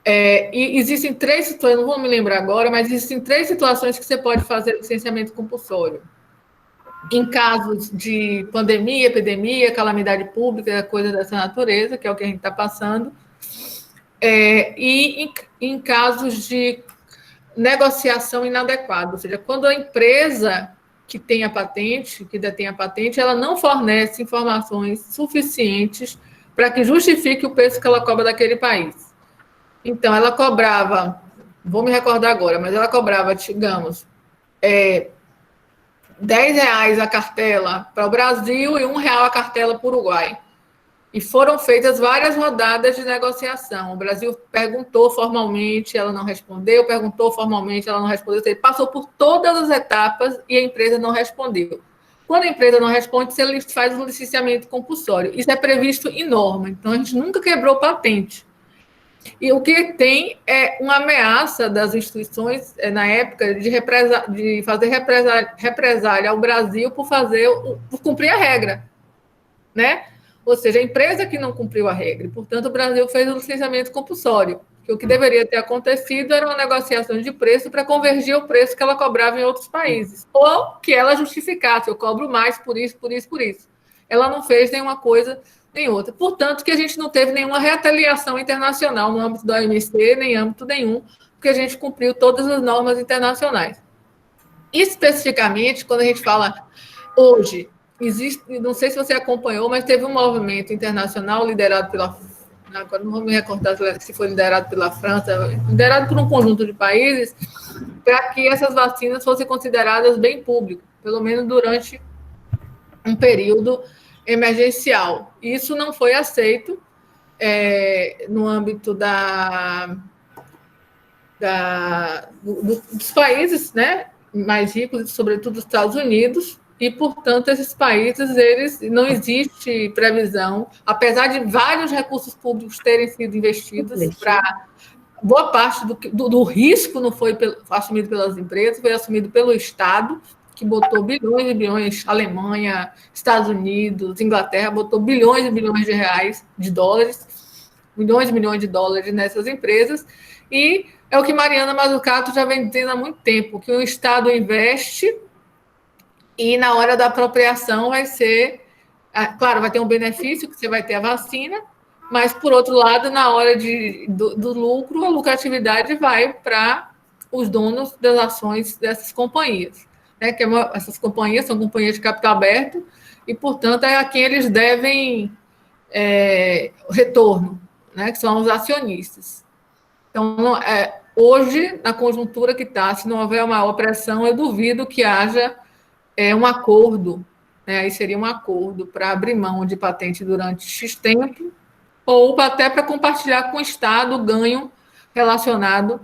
E existem 3 situações, não vou me lembrar agora, mas existem 3 situações que você pode fazer licenciamento compulsório. Em casos de pandemia, epidemia, calamidade pública, coisa dessa natureza, que é o que a gente está passando, e em casos de negociação inadequada, ou seja, quando a empresa que tem a patente, que detém a patente, ela não fornece informações suficientes para que justifique o preço que ela cobra daquele país. Então, ela cobrava, vou me recordar agora, mas ela cobrava, digamos, R$10 a cartela para o Brasil e R$1 a cartela para o Uruguai. E foram feitas várias rodadas de negociação. O Brasil perguntou formalmente, ela não respondeu, perguntou formalmente, ela não respondeu. Ele passou por todas as etapas e a empresa não respondeu. Quando a empresa não responde, você faz um licenciamento compulsório. Isso é previsto em norma, então a gente nunca quebrou patente. E o que tem é uma ameaça das instituições, na época, de fazer represália ao Brasil por cumprir a regra, né? Ou seja, a empresa que não cumpriu a regra. E, portanto, o Brasil fez o licenciamento compulsório. Que o que deveria ter acontecido era uma negociação de preço para convergir o preço que ela cobrava em outros países. Ou que ela justificasse, eu cobro mais por isso, por isso, por isso. ela não fez nenhuma coisa nem outra. Portanto, que a gente não teve nenhuma retaliação internacional no âmbito da OMC, nem âmbito nenhum, porque a gente cumpriu todas as normas internacionais. Especificamente, quando a gente fala hoje, existe, não sei se você acompanhou, mas teve um movimento internacional liderado pela, agora não vou me recordar se foi liderado pela França, liderado por um conjunto de países, para que essas vacinas fossem consideradas bem público, pelo menos durante um período emergencial. Isso não foi aceito no âmbito dos países, né, mais ricos, sobretudo dos Estados Unidos, e, portanto, esses países, eles não existe previsão, apesar de vários recursos públicos terem sido investidos para boa parte do risco não foi assumido pelas empresas, foi assumido pelo Estado, que botou bilhões e bilhões, Alemanha, Estados Unidos, Inglaterra, botou bilhões e bilhões de reais, de dólares, milhões e milhões de dólares nessas empresas, e é o que Mariana Mazzucato já vem dizendo há muito tempo, que o Estado investe e na hora da apropriação vai ser, claro, vai ter um benefício, que você vai ter a vacina, mas, por outro lado, na hora do lucro, a lucratividade vai para os donos das ações dessas companhias. Né? Essas companhias são companhias de capital aberto e, portanto, é a quem eles devem retorno, né? Que são os acionistas. Então, hoje, na conjuntura que está, se não houver maior pressão, eu duvido que haja um acordo, né? Aí seria um acordo para abrir mão de patente durante X tempo, ou até para compartilhar com o Estado o ganho relacionado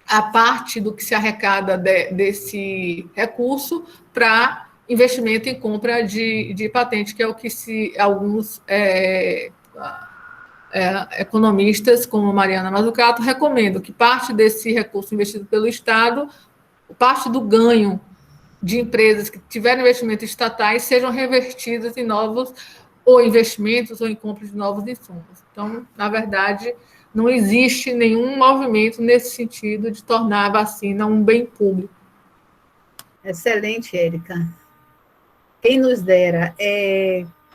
à parte do que se arrecada desse recurso para investimento em compra de patente, que é o que alguns economistas, como Mariana Mazzucato, recomendam, que parte desse recurso investido pelo Estado, parte do ganho de empresas que tiveram investimentos estatais sejam revertidas em novos ou investimentos ou em compra de novos insumos. Então, na verdade, não existe nenhum movimento nesse sentido de tornar a vacina um bem público. Excelente, Érica. Quem nos dera.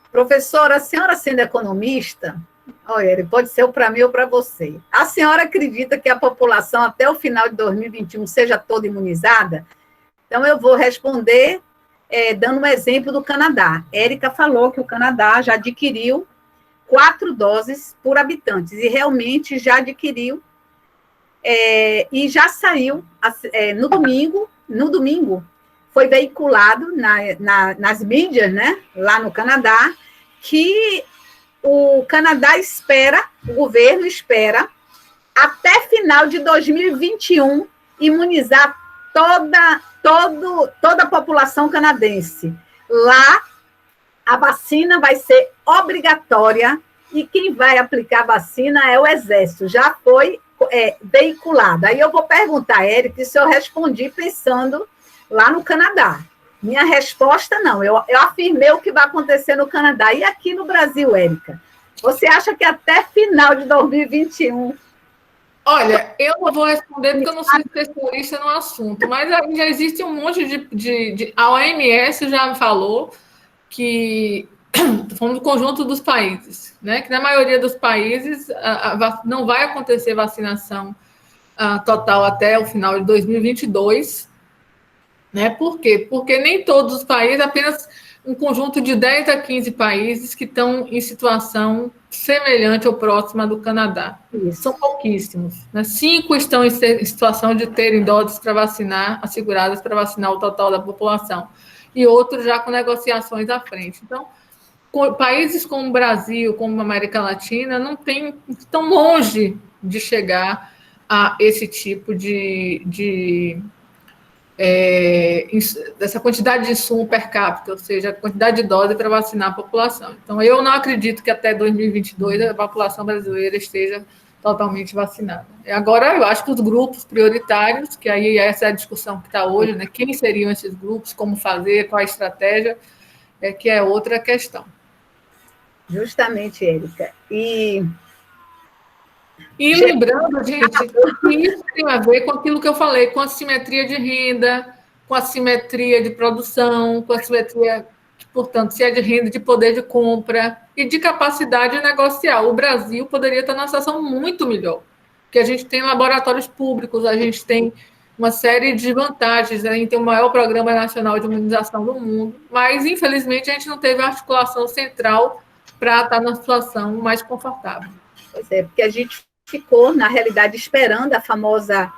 Professora, a senhora sendo economista, olha, pode ser para mim ou para você. A senhora acredita que a população até o final de 2021 seja toda imunizada? Então, eu vou responder dando um exemplo do Canadá. Érica falou que o Canadá já adquiriu 4 doses por habitantes, e realmente já adquiriu, e já saiu no domingo, foi veiculado nas mídias, né, lá no Canadá, que o Canadá o governo espera, até final de 2021, imunizar toda a população canadense. Lá, a vacina vai ser obrigatória e quem vai aplicar a vacina é o Exército. Já foi veiculado. Aí eu vou perguntar, Érica, se eu respondi pensando lá no Canadá. Minha resposta, não. Eu afirmei o que vai acontecer no Canadá. E aqui no Brasil, Érica? Você acha que até final de 2021... Olha, eu não vou responder porque eu não sou especialista no assunto, mas já existe um monte a OMS já falou que fomos do conjunto dos países, né? Que na maioria dos países não vai acontecer vacinação total até o final de 2022, né? Por quê? Porque nem todos os países, apenas um conjunto de 10 a 15 países que estão em situação semelhante ou próxima do Canadá. Isso. São pouquíssimos. Né? 5 estão em situação de terem doses para vacinar, asseguradas para vacinar o total da população. E outros já com negociações à frente. Então, países como o Brasil, como a América Latina, não estão longe de chegar a esse tipo dessa quantidade de insumo per capita, ou seja, a quantidade de dose para vacinar a população. Então, eu não acredito que até 2022 a população brasileira esteja totalmente vacinada. Agora, eu acho que os grupos prioritários, que aí essa é a discussão que está hoje, né? Quem seriam esses grupos, como fazer, qual a estratégia, que é outra questão. Justamente, Érica. E lembrando, gente, que isso tem a ver com aquilo que eu falei, com a simetria de renda, com a simetria de produção, com a simetria portanto, se é de renda, de poder de compra e de capacidade negocial. O Brasil poderia estar numa situação muito melhor, porque a gente tem laboratórios públicos, a gente tem uma série de vantagens, né? A gente tem o maior programa nacional de imunização do mundo, mas, infelizmente, a gente não teve a articulação central para estar numa situação mais confortável. Pois é, porque a gente ficou, na realidade, esperando a famosa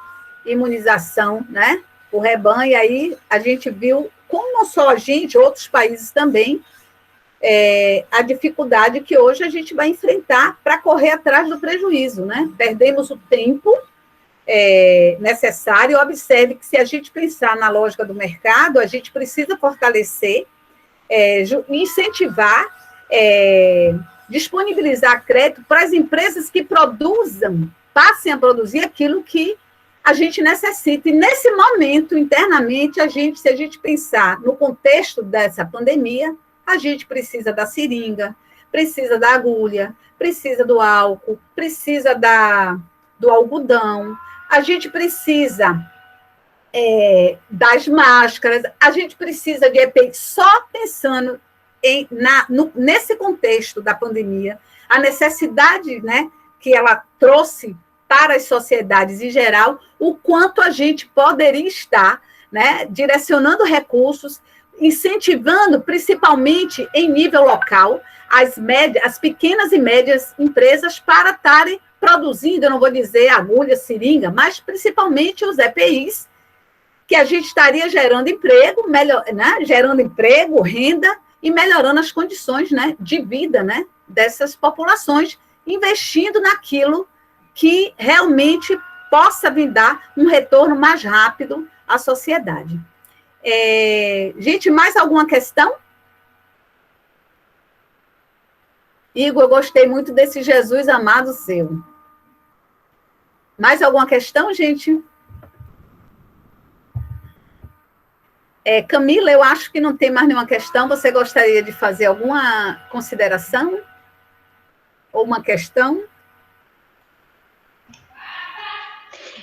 imunização, né? O rebanho, e aí a gente viu, como não só a gente, outros países também, a dificuldade que hoje a gente vai enfrentar para correr atrás do prejuízo, né? Perdemos o tempo necessário. Observe que, se a gente pensar na lógica do mercado, a gente precisa fortalecer, incentivar, disponibilizar crédito para as empresas que produzam, passem a produzir aquilo que a gente necessita. E, nesse momento, internamente, se a gente pensar no contexto dessa pandemia, a gente precisa da seringa, precisa da agulha, precisa do álcool, precisa do algodão, a gente precisa das máscaras, a gente precisa de EPI. Só pensando nesse contexto da pandemia, a necessidade, né, que ela trouxe para as sociedades em geral, o quanto a gente poderia estar, né, direcionando recursos, incentivando, principalmente em nível local, as pequenas e médias empresas para estarem produzindo, eu não vou dizer agulha, seringa, mas principalmente os EPIs, que a gente estaria gerando emprego, gerando emprego, renda, e melhorando as condições, né, de vida, né, dessas populações, investindo naquilo que realmente possa vir dar um retorno mais rápido à sociedade. Gente, mais alguma questão? Igor, eu gostei muito desse Jesus amado seu. Mais alguma questão, gente? Camila, eu acho que não tem mais nenhuma questão. Você gostaria de fazer alguma consideração? Ou uma questão?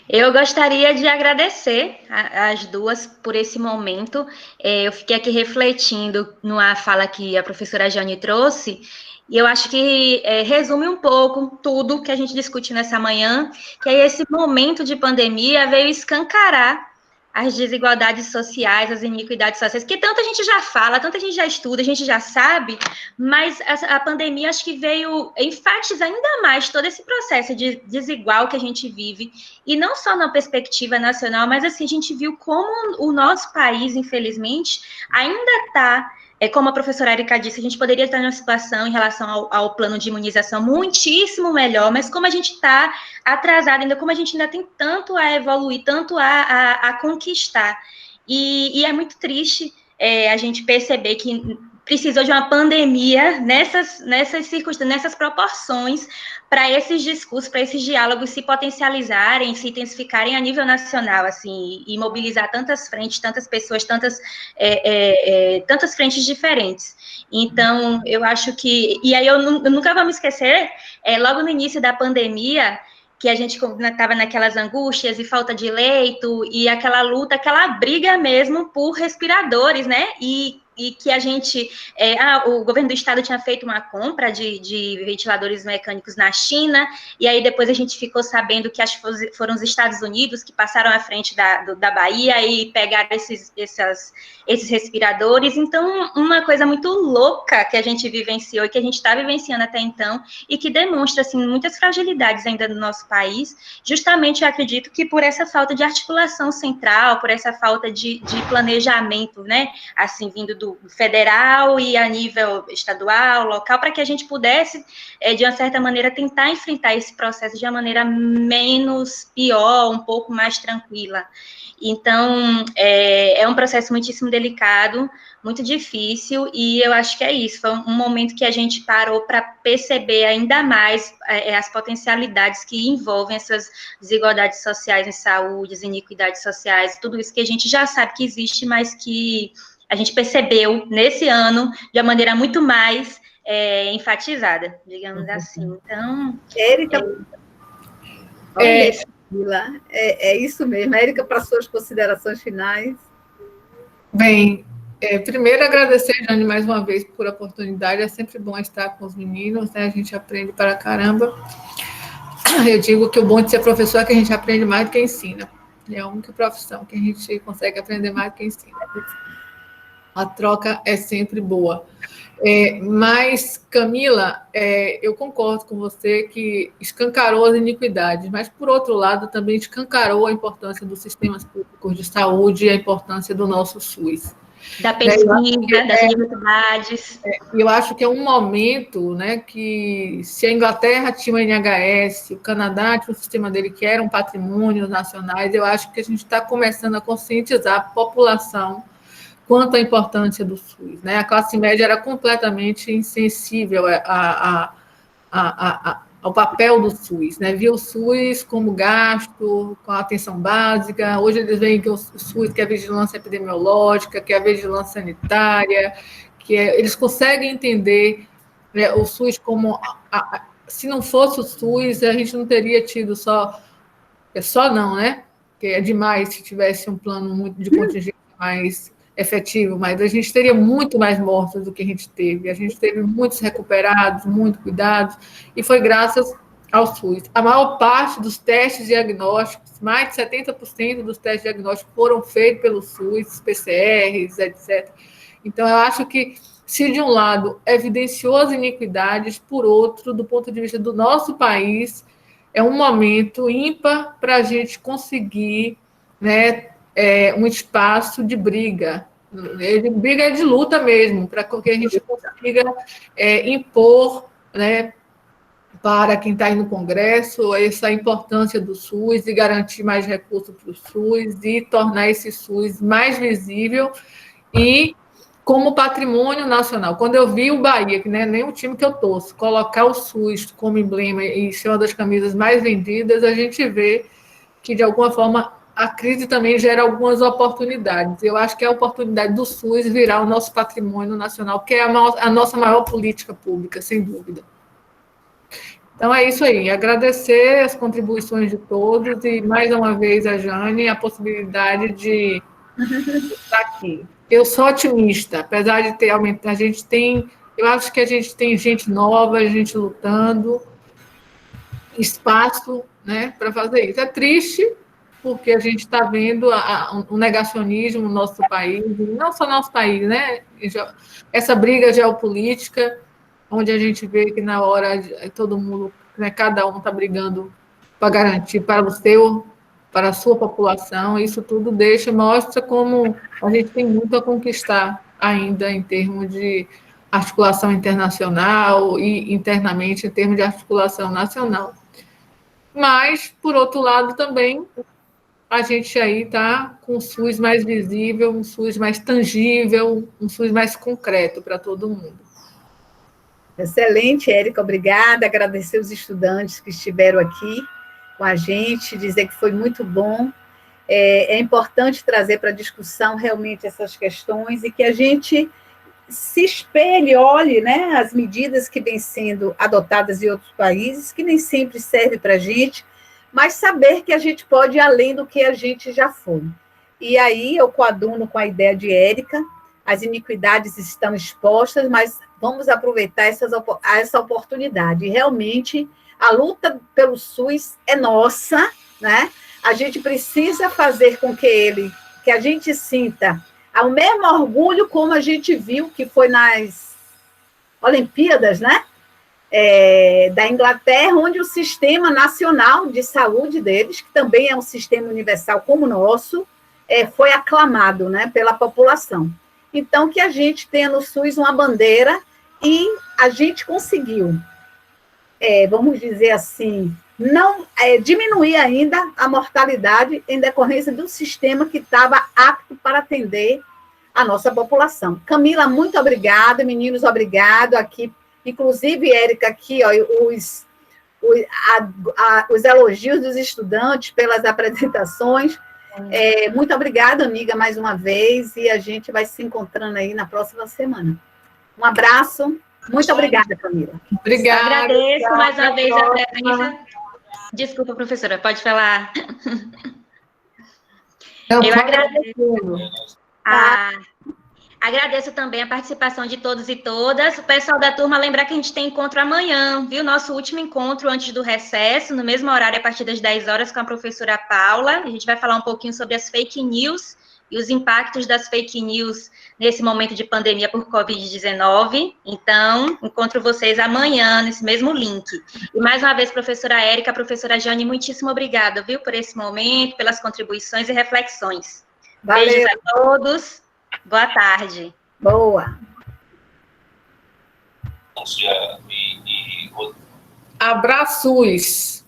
Eu gostaria de agradecer as duas por esse momento. Eu fiquei aqui refletindo numa fala que a professora Jane trouxe, e eu acho que resume um pouco tudo que a gente discute nessa manhã, que é esse momento de pandemia veio escancarar as desigualdades sociais, as iniquidades sociais, que tanta gente já fala, tanta gente já estuda, a gente já sabe, mas a pandemia acho que veio enfatizar ainda mais todo esse processo de desigual que a gente vive, e não só na perspectiva nacional, mas assim, a gente viu como o nosso país, infelizmente, ainda está, como a professora Erika disse, a gente poderia estar numa situação em relação ao plano de imunização muitíssimo melhor, mas como a gente está atrasado ainda, como a gente ainda tem tanto a evoluir, tanto a conquistar. E é muito triste a gente perceber que precisou de uma pandemia nessas circunstâncias, nessas proporções, para esses discursos, para esses diálogos se potencializarem, se intensificarem a nível nacional, assim, e mobilizar tantas frentes, tantas pessoas, tantas frentes diferentes. Então, eu acho que... E aí, eu nunca vou me esquecer, logo no início da pandemia, que a gente estava naquelas angústias e falta de leito, e aquela luta, aquela briga mesmo por respiradores, né? E que a gente, o governo do estado tinha feito uma compra de ventiladores mecânicos na China, e aí depois a gente ficou sabendo que acho que foram os Estados Unidos que passaram à frente da Bahia e pegaram esses respiradores. Então, uma coisa muito louca que a gente vivenciou e que a gente está vivenciando até então, e que demonstra, assim, muitas fragilidades ainda no nosso país, justamente, eu acredito que por essa falta de articulação central, por essa falta de planejamento, né, assim, vindo do federal e a nível estadual, local, para que a gente pudesse, de uma certa maneira, tentar enfrentar esse processo de uma maneira menos pior, um pouco mais tranquila. Então, é um processo muitíssimo delicado, muito difícil, e eu acho que é isso, foi um momento que a gente parou para perceber ainda mais as potencialidades que envolvem essas desigualdades sociais em saúde, as iniquidades sociais, tudo isso que a gente já sabe que existe, mas que a gente percebeu nesse ano de uma maneira muito mais enfatizada, digamos assim. Então... Érica, é isso mesmo. Érica, para suas considerações finais. Bem, Primeiro, agradecer, Jane, mais uma vez por a oportunidade. É sempre bom estar com os meninos, né? A gente aprende para caramba. Eu digo que o bom de ser professor é que a gente aprende mais do que ensina. É a única profissão que a gente consegue aprender mais do que ensina. A troca é sempre boa. Mas, Camila, eu concordo com você que escancarou as iniquidades, mas, por outro lado, também escancarou a importância dos sistemas públicos de saúde e a importância do nosso SUS. Da pesquisa, das universidades. Eu acho que é um momento, né, que se a Inglaterra tinha o NHS, o Canadá tinha o sistema dele, que eram patrimônios nacionais, eu acho que a gente está começando a conscientizar a população quanto à importância do SUS, né? A classe média era completamente insensível ao papel do SUS, né? Via o SUS como gasto, com a atenção básica. Hoje eles veem que o SUS que é a vigilância epidemiológica, que é a vigilância sanitária, eles conseguem entender, né, o SUS como... se não fosse o SUS, a gente não teria tido só não, né? Que é demais se tivesse um plano muito de contingência mais efetivo, mas a gente teria muito mais mortos do que a gente teve. A gente teve muitos recuperados, muito cuidados, e foi graças ao SUS. A maior parte dos testes diagnósticos, mais de 70% dos testes diagnósticos foram feitos pelo SUS, PCRs, etc. Então, eu acho que, se de um lado evidenciou as iniquidades, por outro, do ponto de vista do nosso país, é um momento ímpar para a gente conseguir, né, um espaço de briga. Briga é de luta mesmo, para que a gente consiga impor, né, para quem está aí no Congresso, essa importância do SUS e garantir mais recursos para o SUS e tornar esse SUS mais visível e como patrimônio nacional. Quando eu vi o Bahia, que não é nem o time que eu torço, colocar o SUS como emblema e ser uma das camisas mais vendidas, a gente vê que, de alguma forma, a crise também gera algumas oportunidades. Eu acho que é a oportunidade do SUS virar o nosso patrimônio nacional, que é a nossa maior política pública, sem dúvida. Então, é isso aí. Agradecer as contribuições de todos e, mais uma vez, a Jane, a possibilidade de estar aqui. Eu sou otimista, apesar de ter aumentado. Eu acho que a gente tem gente nova, gente lutando, espaço, né, para fazer isso. É triste, porque a gente está vendo um negacionismo no nosso país, não só no nosso país, né? Essa briga geopolítica, onde a gente vê que na hora todo mundo, né, cada um está brigando para garantir para o seu, para a sua população, isso tudo mostra como a gente tem muito a conquistar ainda em termos de articulação internacional e internamente em termos de articulação nacional. Mas, por outro lado, também a gente aí está com um SUS mais visível, um SUS mais tangível, um SUS mais concreto para todo mundo. Excelente, Érica, obrigada. Agradecer os estudantes que estiveram aqui com a gente, dizer que foi muito bom. É importante trazer para a discussão realmente essas questões e que a gente se espelhe, olhe, né, as medidas que vêm sendo adotadas em outros países, que nem sempre servem para a gente, mas saber que a gente pode ir além do que a gente já foi. E aí eu coaduno com a ideia de Érica, as iniquidades estão expostas, mas vamos aproveitar essa oportunidade. E realmente, a luta pelo SUS é nossa, né? A gente precisa fazer com que a gente sinta o mesmo orgulho como a gente viu que foi nas Olimpíadas, né? Da Inglaterra, onde o sistema nacional de saúde deles, que também é um sistema universal como o nosso, foi aclamado, né, pela população. Então, que a gente tenha no SUS uma bandeira e a gente conseguiu, vamos dizer assim, não diminuir ainda a mortalidade em decorrência do sistema que estava apto para atender a nossa população. Camila, muito obrigada, meninos, obrigado aqui. Inclusive, Érica, aqui, ó, os elogios dos estudantes pelas apresentações. Muito obrigada, amiga, mais uma vez, e a gente vai se encontrando aí na próxima semana. Um abraço. Muito obrigada, Camila. Obrigada. Agradeço mais uma vez a presença. Desculpa, professora, pode falar. Eu agradeço Agradeço também a participação de todos e todas. O pessoal da turma, lembrar que a gente tem encontro amanhã, viu? Nosso último encontro antes do recesso, no mesmo horário, a partir das 10 horas, com a professora Paula. A gente vai falar um pouquinho sobre as fake news e os impactos das fake news nesse momento de pandemia por Covid-19. Então, encontro vocês amanhã, nesse mesmo link. E mais uma vez, professora Érica, professora Jane, muitíssimo obrigada, viu, por esse momento, pelas contribuições e reflexões. Valeu. Beijos a todos. Boa tarde. Boa. Abraços.